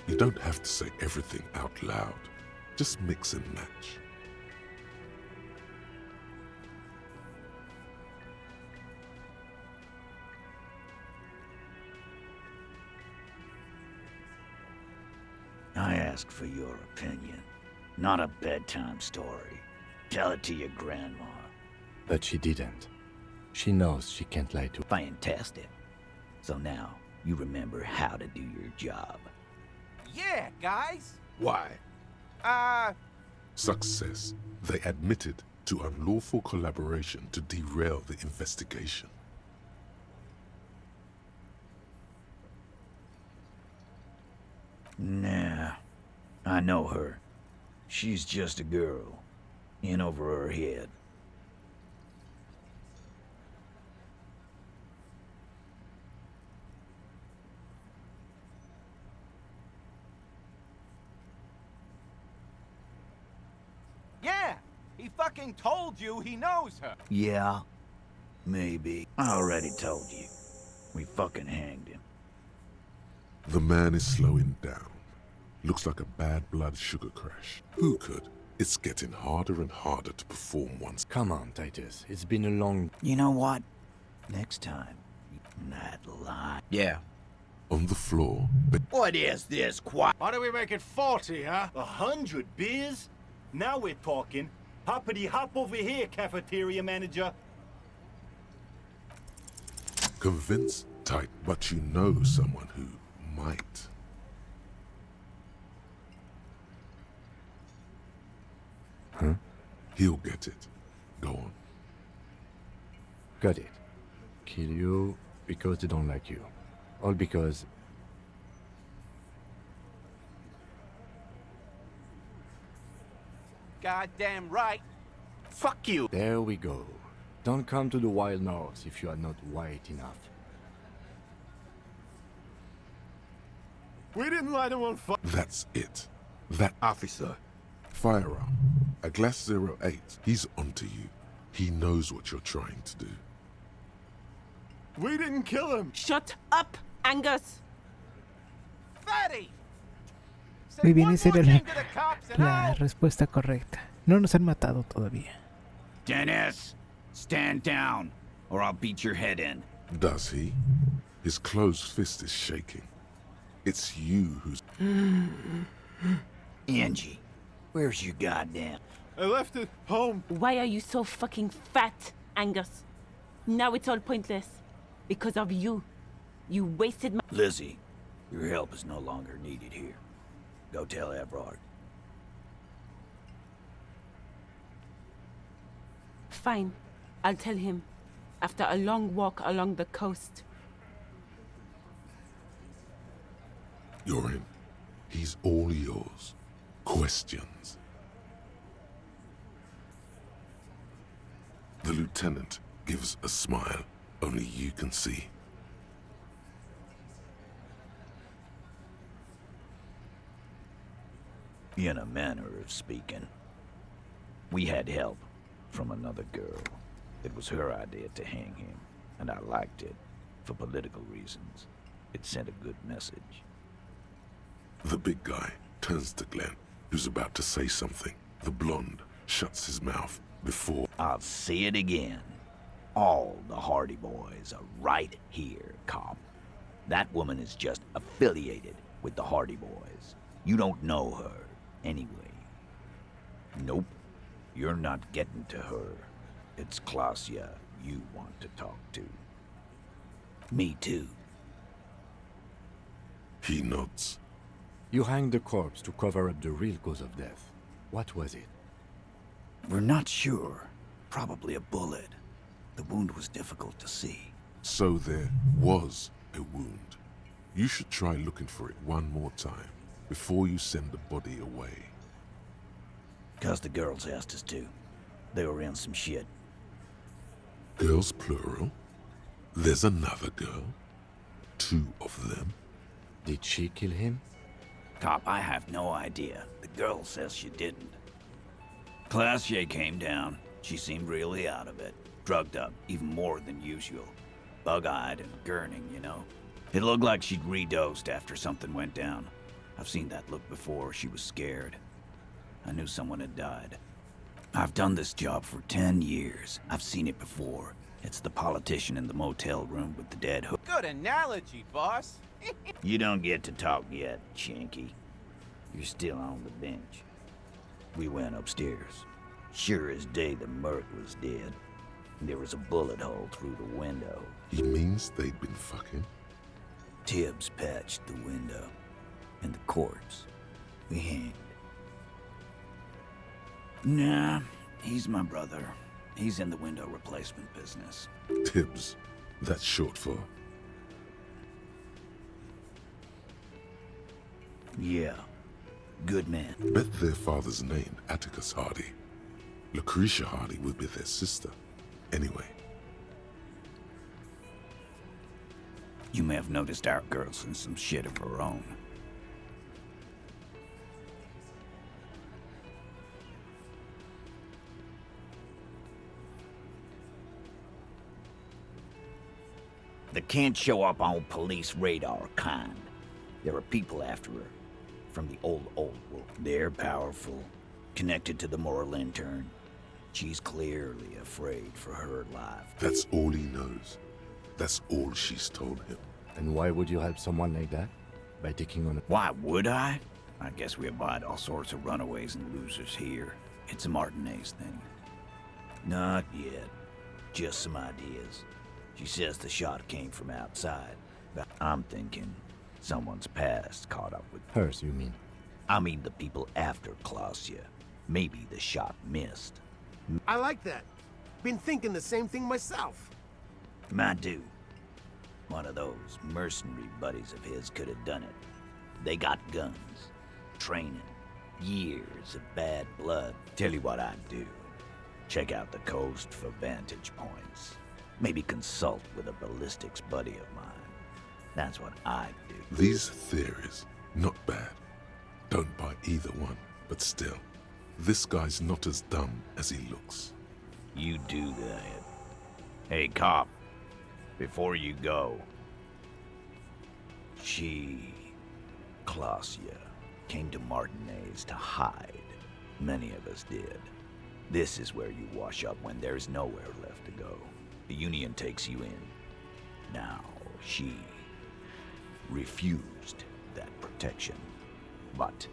You don't have to say everything out loud. Just mix and match. I ask for your opinion. Not a bedtime story. Tell it to your grandma. But she didn't. She knows she can't lie to... Fantastic. So now, you remember how to do your job. Yeah, guys. Why? Success. They admitted to unlawful collaboration to derail the investigation. Nah. I know her. She's just a girl. In over her head. Yeah, he fucking told you he knows her. Yeah, maybe. I already told you. We fucking hanged him. The man is slowing down. Looks like a bad blood sugar crash. Who could? It's getting harder and harder to perform once. Come on, Titus. It's been a long... You know what? Next time, that lie. Yeah. On the floor, but... What is this, quiet? Why don't we make it 40, huh? 100 beers? Now we're talking. Hoppity hop over here, cafeteria manager. Convince tight, but you know someone who might. Huh? He'll get it. Go on. Got it. Kill you because they don't like you. All because... Goddamn right. Fuck you. There we go. Don't come to the Wild North if you are not white enough. We didn't light him on fire. That's it. That officer. Firearm. A glass 08. He's onto you. He knows what you're trying to do. We didn't kill him. Shut up, Angus. Fatty. Muy bien, esa era la respuesta correcta. No nos han matado todavía. Dennis, stand down, or I'll beat your head in. Does he? His closed fist is shaking. It's you who's... Angie, where's your goddamn... I left it home. Why are you so fucking fat, Angus? Now it's all pointless. Because of you. You wasted my... Lizzie, your help is no longer needed here. Go tell Everard. Fine. I'll tell him. After a long walk along the coast. You're in. He's all yours. Questions? The lieutenant gives a smile only you can see. In a manner of speaking. We had help from another girl. It was her idea to hang him, and I liked it for political reasons. It sent a good message. The big guy turns to Glenn, who's about to say something. The blonde shuts his mouth before... I'll say it again. All the Hardy Boys are right here, cop. That woman is just affiliated with the Hardy Boys. You don't know her, anyway. Nope. You're not getting to her. It's Klaasja you want to talk to. Me too. He nods. You hanged the corpse to cover up the real cause of death. What was it? We're not sure. Probably a bullet. The wound was difficult to see. So there was a wound. You should try looking for it one more time before you send the body away. 'Cause the girls asked us to. They were in some shit. Girls plural? There's another girl? 2 of them? Did she kill him? Cop, I have no idea. The girl says she didn't. Klaasja came down. She seemed really out of it. Drugged up, even more than usual. Bug-eyed and gurning, you know. It looked like she'd redosed after something went down. I've seen that look before. She was scared. I knew someone had died. I've done this job for 10 years. I've seen it before. It's the politician in the motel room with the dead hook. Good analogy, boss. You don't get to talk yet, Shanky. You're still on the bench. We went upstairs. Sure as day the Merc was dead. There was a bullet hole through the window. He means they'd been fucking? Tibbs patched the window. And the corpse. We hanged. Nah, he's my brother. He's in the window replacement business. Tibbs. That's short for... Yeah. Good man. Bet their father's name, Atticus Hardy. Lucretia Hardy would be their sister. Anyway. You may have noticed our girl's in some shit of her own. They can't show up on police radar kind. There are people after her. From the old world. They're powerful. Connected to the moral intern. She's clearly afraid for her life. That's all he knows. That's all she's told him. And why would you help someone like that? By taking on a... Why would I? I guess we abide all sorts of runaways and losers here. It's a Martinez thing. Not yet. Just some ideas. She says the shot came from outside. But I'm thinking someone's past caught up with... Hers, you mean? I mean the people after Klaasja. Maybe the shot missed. I like that. Been thinking the same thing myself. I do. One of those mercenary buddies of his could have done it. They got guns, training, years of bad blood. Tell you what I'd do. Check out the coast for vantage points. Maybe consult with a ballistics buddy of mine. That's what I'd do. These theories, not bad. Don't buy either one, but still, this guy's not as dumb as he looks. You do that. Hey, cop. Before you go, Klaasja, came to Martinez to hide. Many of us did. This is where you wash up when there's nowhere left to go. The Union takes you in. Now, she refused that protection, but...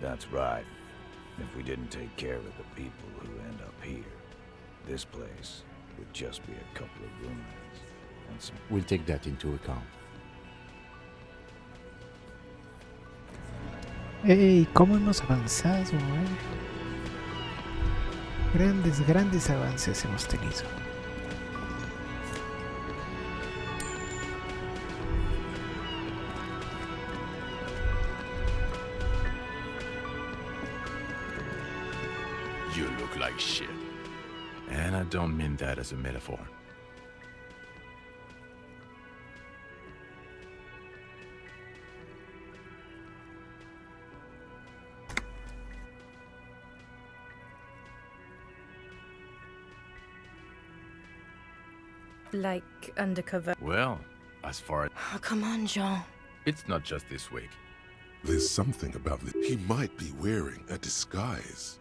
That's right. If we didn't take care of the people who end up here, this place would just be a couple of ruins and some... We'll take that into account. ¡Ey! ¿Cómo hemos avanzado, Grandes avances hemos tenido. You look like shit. And I don't mean that as a metaphor. Like undercover. Well, as far as... Oh, come on, Jean. It's not just this week. There's something about this. He might be wearing a disguise.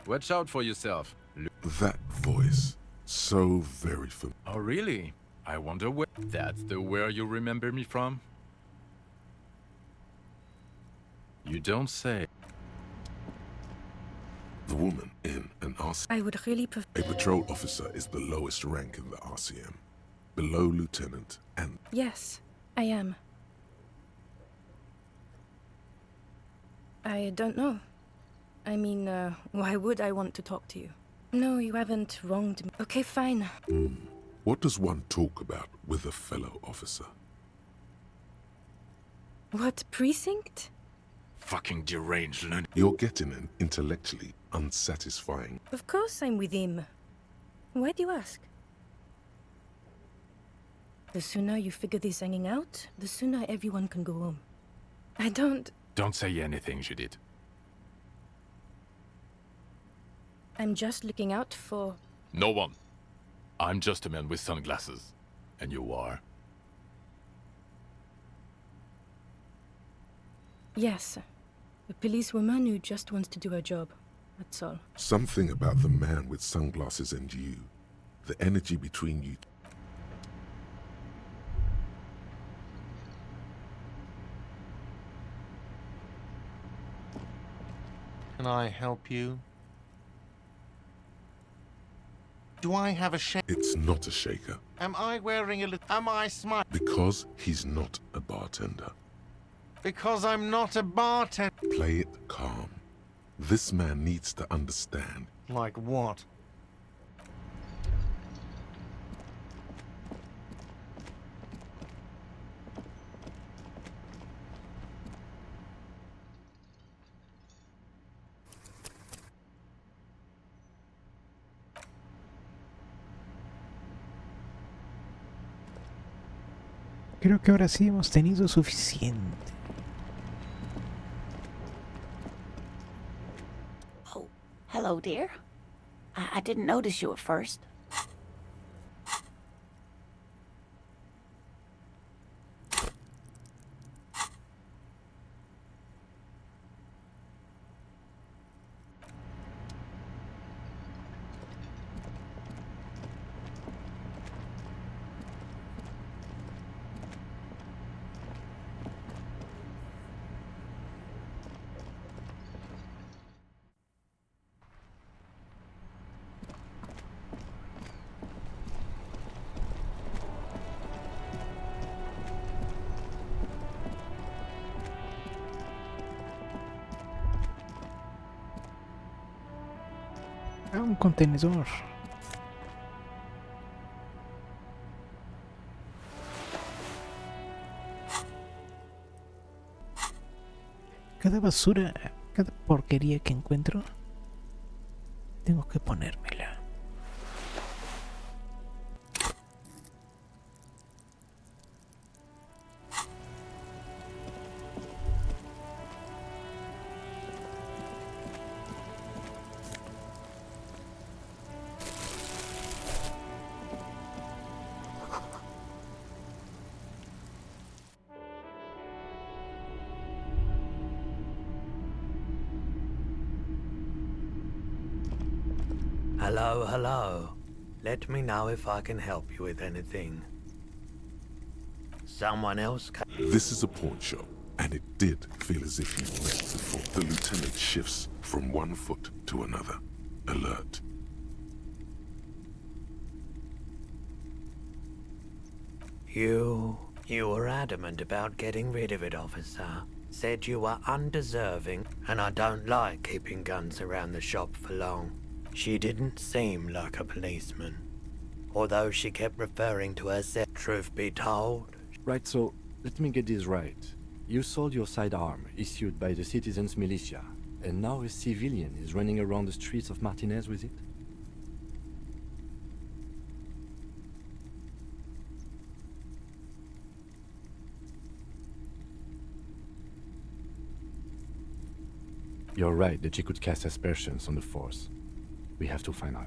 Watch out for yourself. That voice, so very familiar. Oh, really? I wonder where... That's the where you remember me from? You don't say. The woman in an RCM. I would really prefer... A patrol officer is the lowest rank in the RCM. Below lieutenant and... Yes, I am. I don't know. I mean, why would I want to talk to you? No, you haven't wronged me. Okay, fine. What does one talk about with a fellow officer? What precinct? Fucking deranged lunatic. You're getting an intellectually unsatisfying... Of course I'm with him. Why do you ask? The sooner you figure this hanging out, the sooner everyone can go home. I don't... Don't say anything, Judith. I'm just looking out for... No one. I'm just a man with sunglasses. And you are? Yes. A policewoman who just wants to do her job. That's all. Something about the man with sunglasses and you. The energy between you. Can I help you? Do I have a shake? It's not a shaker. Am I wearing a Am I smart? Because he's not a bartender. Because I'm not a bartender. Play it calm. This man needs to understand. Like what? Creo que ahora sí hemos tenido suficiente. Oh, hello, dear. I didn't notice you at first. Un contenedor. Cada basura, cada porquería que encuentro, tengo que ponérmela. Hello, hello. Let me know if I can help you with anything. Someone else This is a pawn shop, and it did feel as if you've met before. The lieutenant shifts from one foot to another, alert. You were adamant about getting rid of it, officer. Said you were undeserving, and I don't like keeping guns around the shop for long. She didn't seem like a policeman, although she kept referring to herself. Truth be told. Right, so let me get this right. You sold your sidearm, issued by the citizens' militia, and now a civilian is running around the streets of Martinez with it? You're right that she could cast aspersions on the force. We have to find her.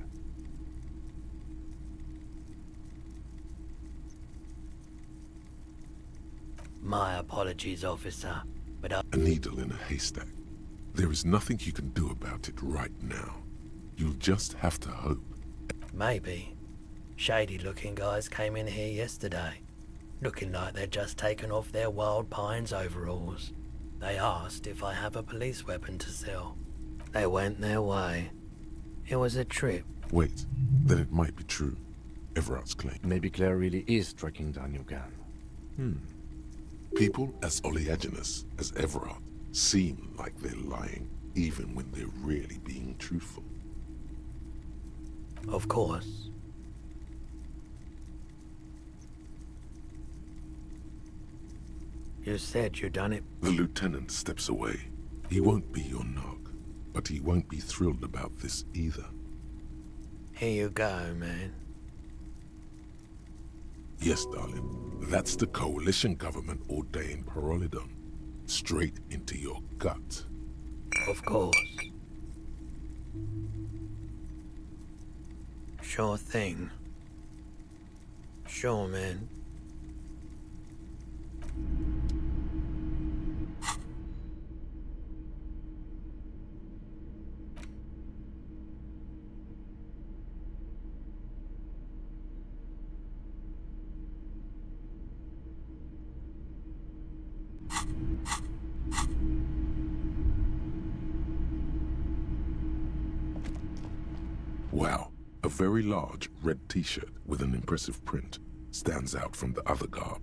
My apologies, officer, but A needle in a haystack. There is nothing you can do about it right now. You'll just have to hope. maybe. Shady-looking guys came in here yesterday, looking like they'd just taken off their Wild Pines overalls. They asked if I have a police weapon to sell. They went their way. It was a trip. Wait, then it might be true. Everard's claim. Maybe Claire really is tracking down your gun. People as oleaginous as Everard seem like they're lying, even when they're really being truthful. Of course. You said you done it. The lieutenant steps away. He won't be your nog, but he won't be thrilled about this either. Here you go, man. Yes, darling. That's the coalition government ordained Parolidon. Straight into your gut. Of course. Sure thing. Sure, man. Wow, a very large red t-shirt with an impressive print stands out from the other garb.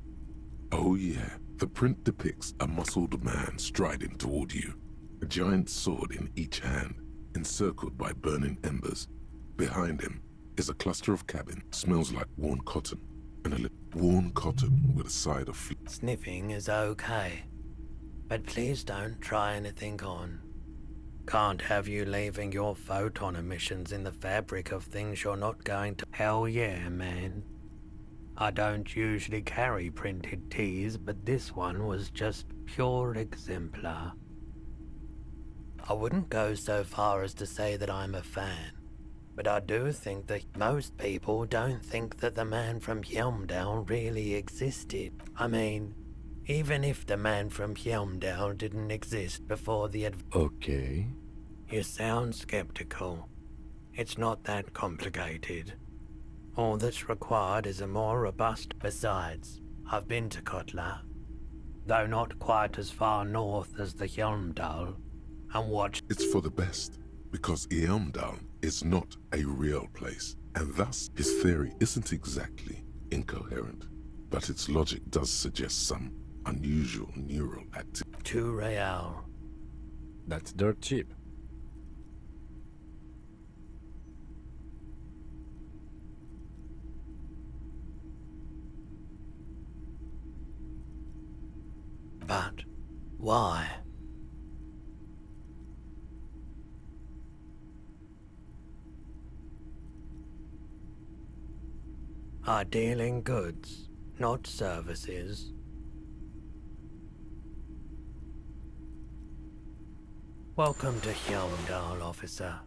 Oh yeah, the print depicts a muscled man striding toward you, a giant sword in each hand, encircled by burning embers. Behind him is a cluster of cabin, smells like worn cotton, and a worn cotton with a side of Sniffing is okay, but please don't try anything on. Can't have you leaving your photon emissions in the fabric of things you're not going to. Hell yeah, man. I don't usually carry printed tees, but this one was just pure exemplar. I wouldn't go so far as to say that I'm a fan, but I do think that most people don't think that the man from Helmdale really existed. I mean, even if the man from Helmdale didn't exist before the Okay. You sound skeptical. It's not that complicated. All that's required is a more robust. Besides, I've been to Kotla, though not quite as far north as the Helmdal, and watched. It's for the best, because Helmdal is not a real place, and thus his theory isn't exactly incoherent, but its logic does suggest some unusual neural activity. 2 real. That's dirt cheap. But why? I deal in goods, not services. Welcome to Helmdal, officer.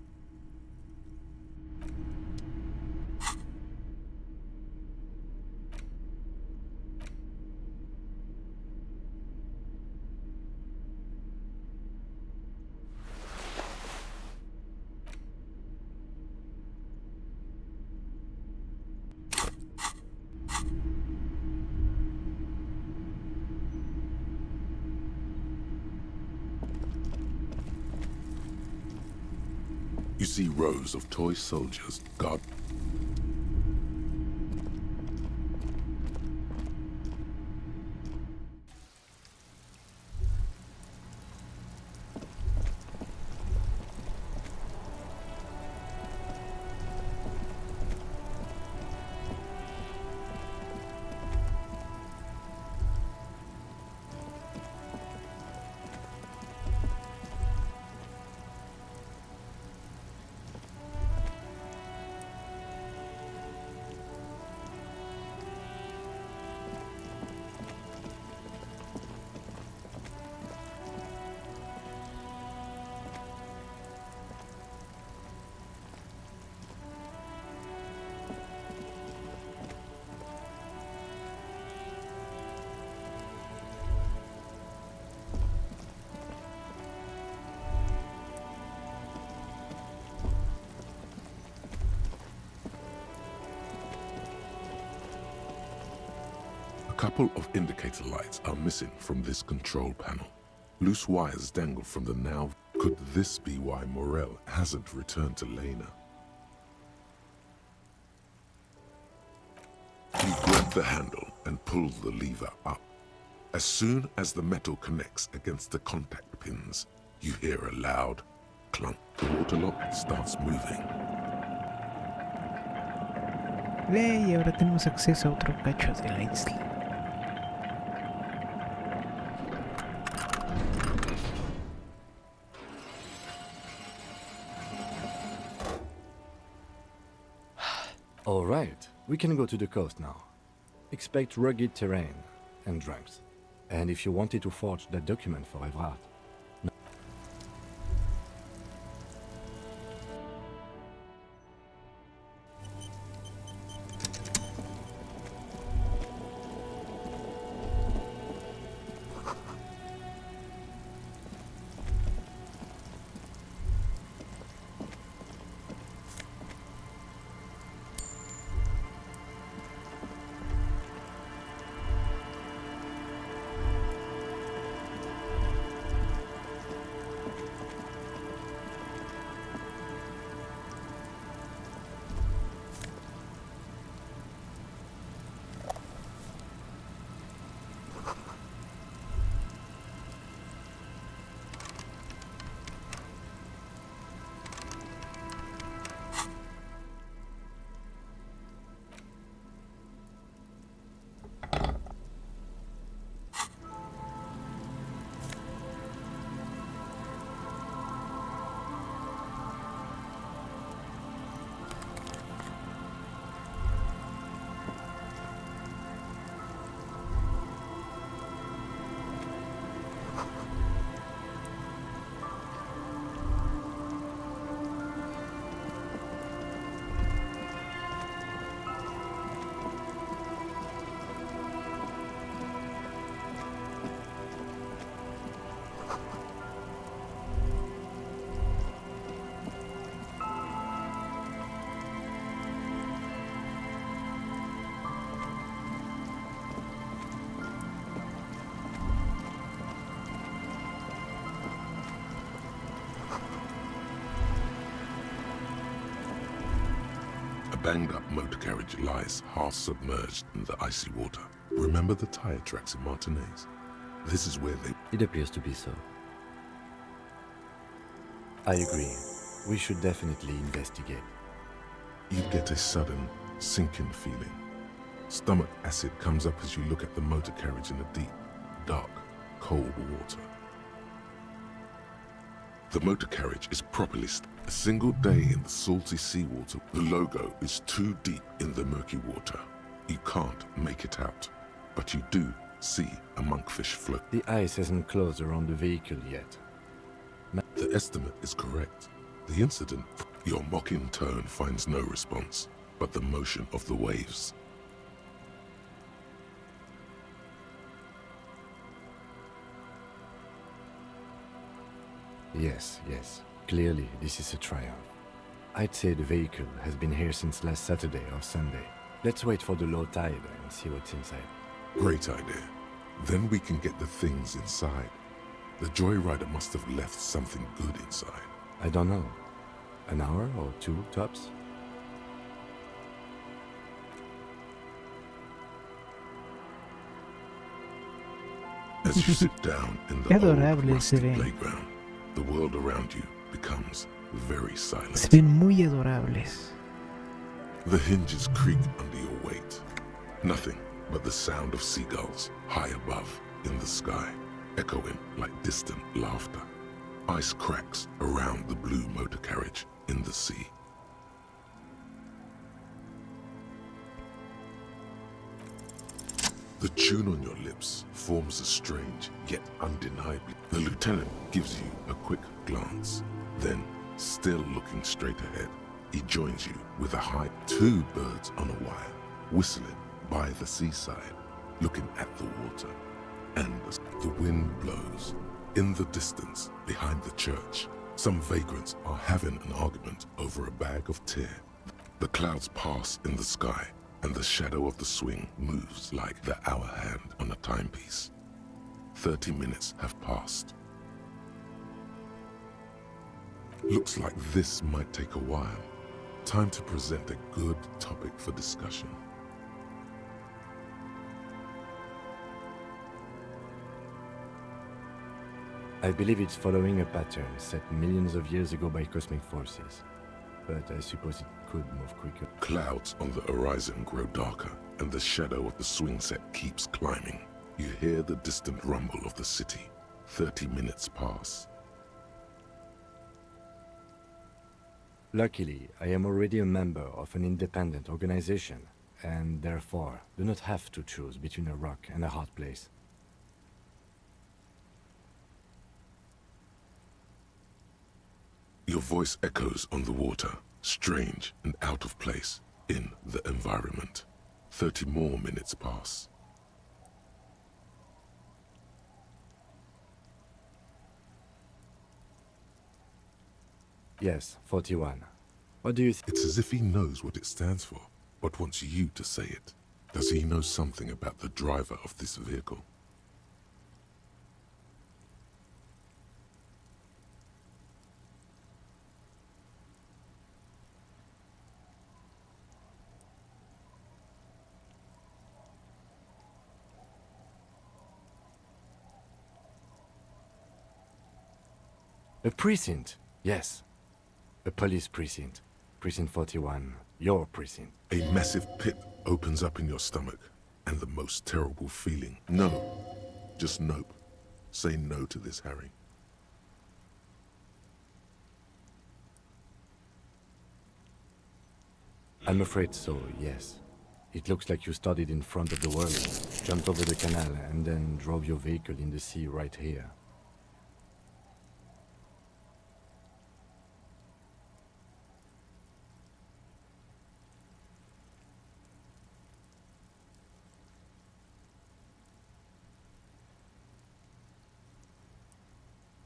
You see rows of toy soldiers guard. A couple of indicator lights are missing from this control panel. Loose wires dangle from the now. Could this be why Morel hasn't returned to Lena? You grab the handle and pull the lever up. As soon as the metal connects against the contact pins, you hear a loud clunk. The water lock starts moving. Y ahora tenemos acceso a otro cacho de la isla. All right, we can go to the coast now. Expect rugged terrain and drunks. And if you wanted to forge that document for Evrard, banged-up motor carriage lies half submerged in the icy water. Remember the tire tracks in Martinez? This is where they... It appears to be so. I agree. We should definitely investigate. You get a sudden, sinking feeling. Stomach acid comes up as you look at the motor carriage in the deep, dark, cold water. The motor carriage is properly a single day in the salty seawater. The logo is too deep in the murky water. You can't make it out, but you do see a monkfish float. The ice hasn't closed around the vehicle yet. The estimate is correct. The incident, your mocking tone finds no response, but the motion of the waves. Yes. Clearly, this is a triumph. I'd say the vehicle has been here since last Saturday or Sunday. Let's wait for the low tide and see what's inside. Great idea. Then we can get the things inside. The joyrider must have left something good inside. I don't know. An hour or two, tops? As you sit down in the Qué old adorables se rusty ven. playground, the world around you becomes very silent. Se ven muy adorables. The hinges creak under your weight. Nothing but the sound of seagulls high above in the sky, echoing like distant laughter. Ice cracks around the blue motor carriage in the sea. The tune on your lips forms a strange, yet undeniably. The lieutenant gives you a quick glance. Then, still looking straight ahead, he joins you with a high two birds on a wire, whistling by the seaside, looking at the water. And as the wind blows, in the distance, behind the church, some vagrants are having an argument over a bag of tear. The clouds pass in the sky, and the shadow of the swing moves like the hour hand on a timepiece. 30 minutes have passed. Looks like this might take a while. Time to present a good topic for discussion. I believe it's following a pattern set millions of years ago by cosmic forces. But I suppose it could move quicker. Clouds on the horizon grow darker, and the shadow of the swing set keeps climbing. You hear the distant rumble of the city. 30 minutes pass. Luckily, I am already a member of an independent organization, and therefore do not have to choose between a rock and a hard place. Your voice echoes on the water, strange and out of place in the environment. 30 more minutes pass. Yes, 41. What do you think? It's as if he knows what it stands for, but wants you to say it. Does he know something about the driver of this vehicle? A precinct, yes. A police precinct. Precinct 41, your precinct. A massive pit opens up in your stomach, and the most terrible feeling. No, just nope. Say no to this, Harry. I'm afraid so, yes. It looks like you started in front of the world, jumped over the canal, and then drove your vehicle in the sea right here.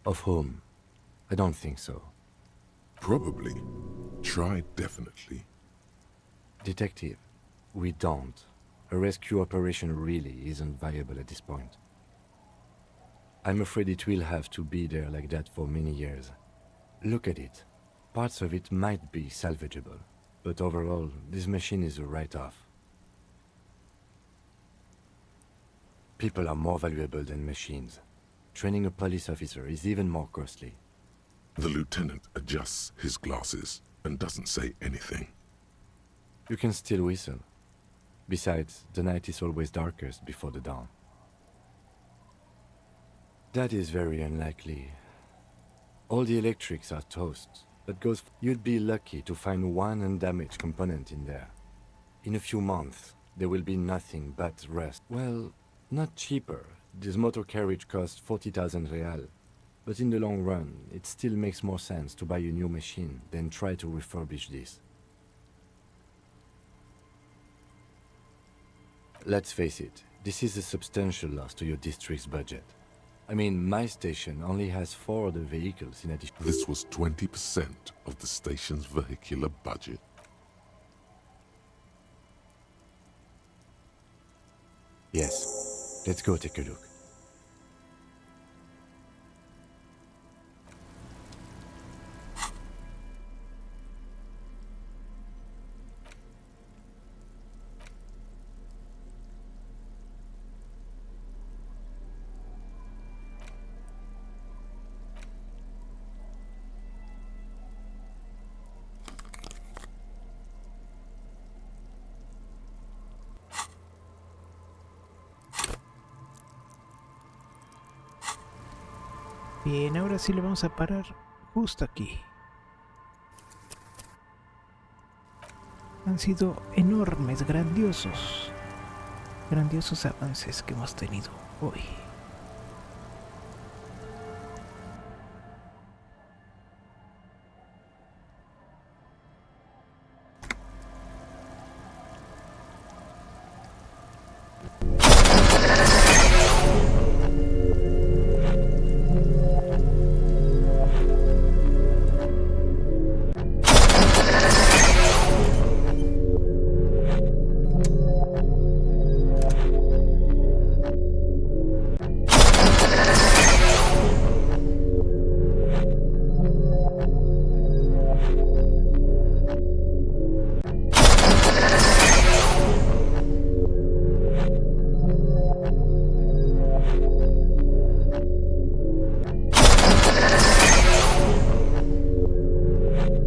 Of whom? I don't think so. Probably. Try definitely. Detective, we don't. A rescue operation really isn't viable at this point. I'm afraid it will have to be there like that for many years. Look at it. Parts of it might be salvageable, but overall, this machine is a write-off. People are more valuable than machines. Training a police officer is even more costly. The lieutenant adjusts his glasses and doesn't say anything. You can still whistle. Besides, the night is always darkest before the dawn. That is very unlikely. All the electrics are toast. That goes. You'd be lucky to find one undamaged component in there. In a few months, there will be nothing but rust. Well, not cheaper. This motor carriage costs 40,000 real. But in the long run, it still makes more sense to buy a new machine than try to refurbish this. Let's face it, this is a substantial loss to your district's budget. I mean, my station only has 4 other vehicles in addition. This was 20% of the station's vehicular budget. Yes, let's go take a look. Bien, ahora sí le vamos a parar justo aquí. Han sido enormes, grandiosos avances que hemos tenido hoy.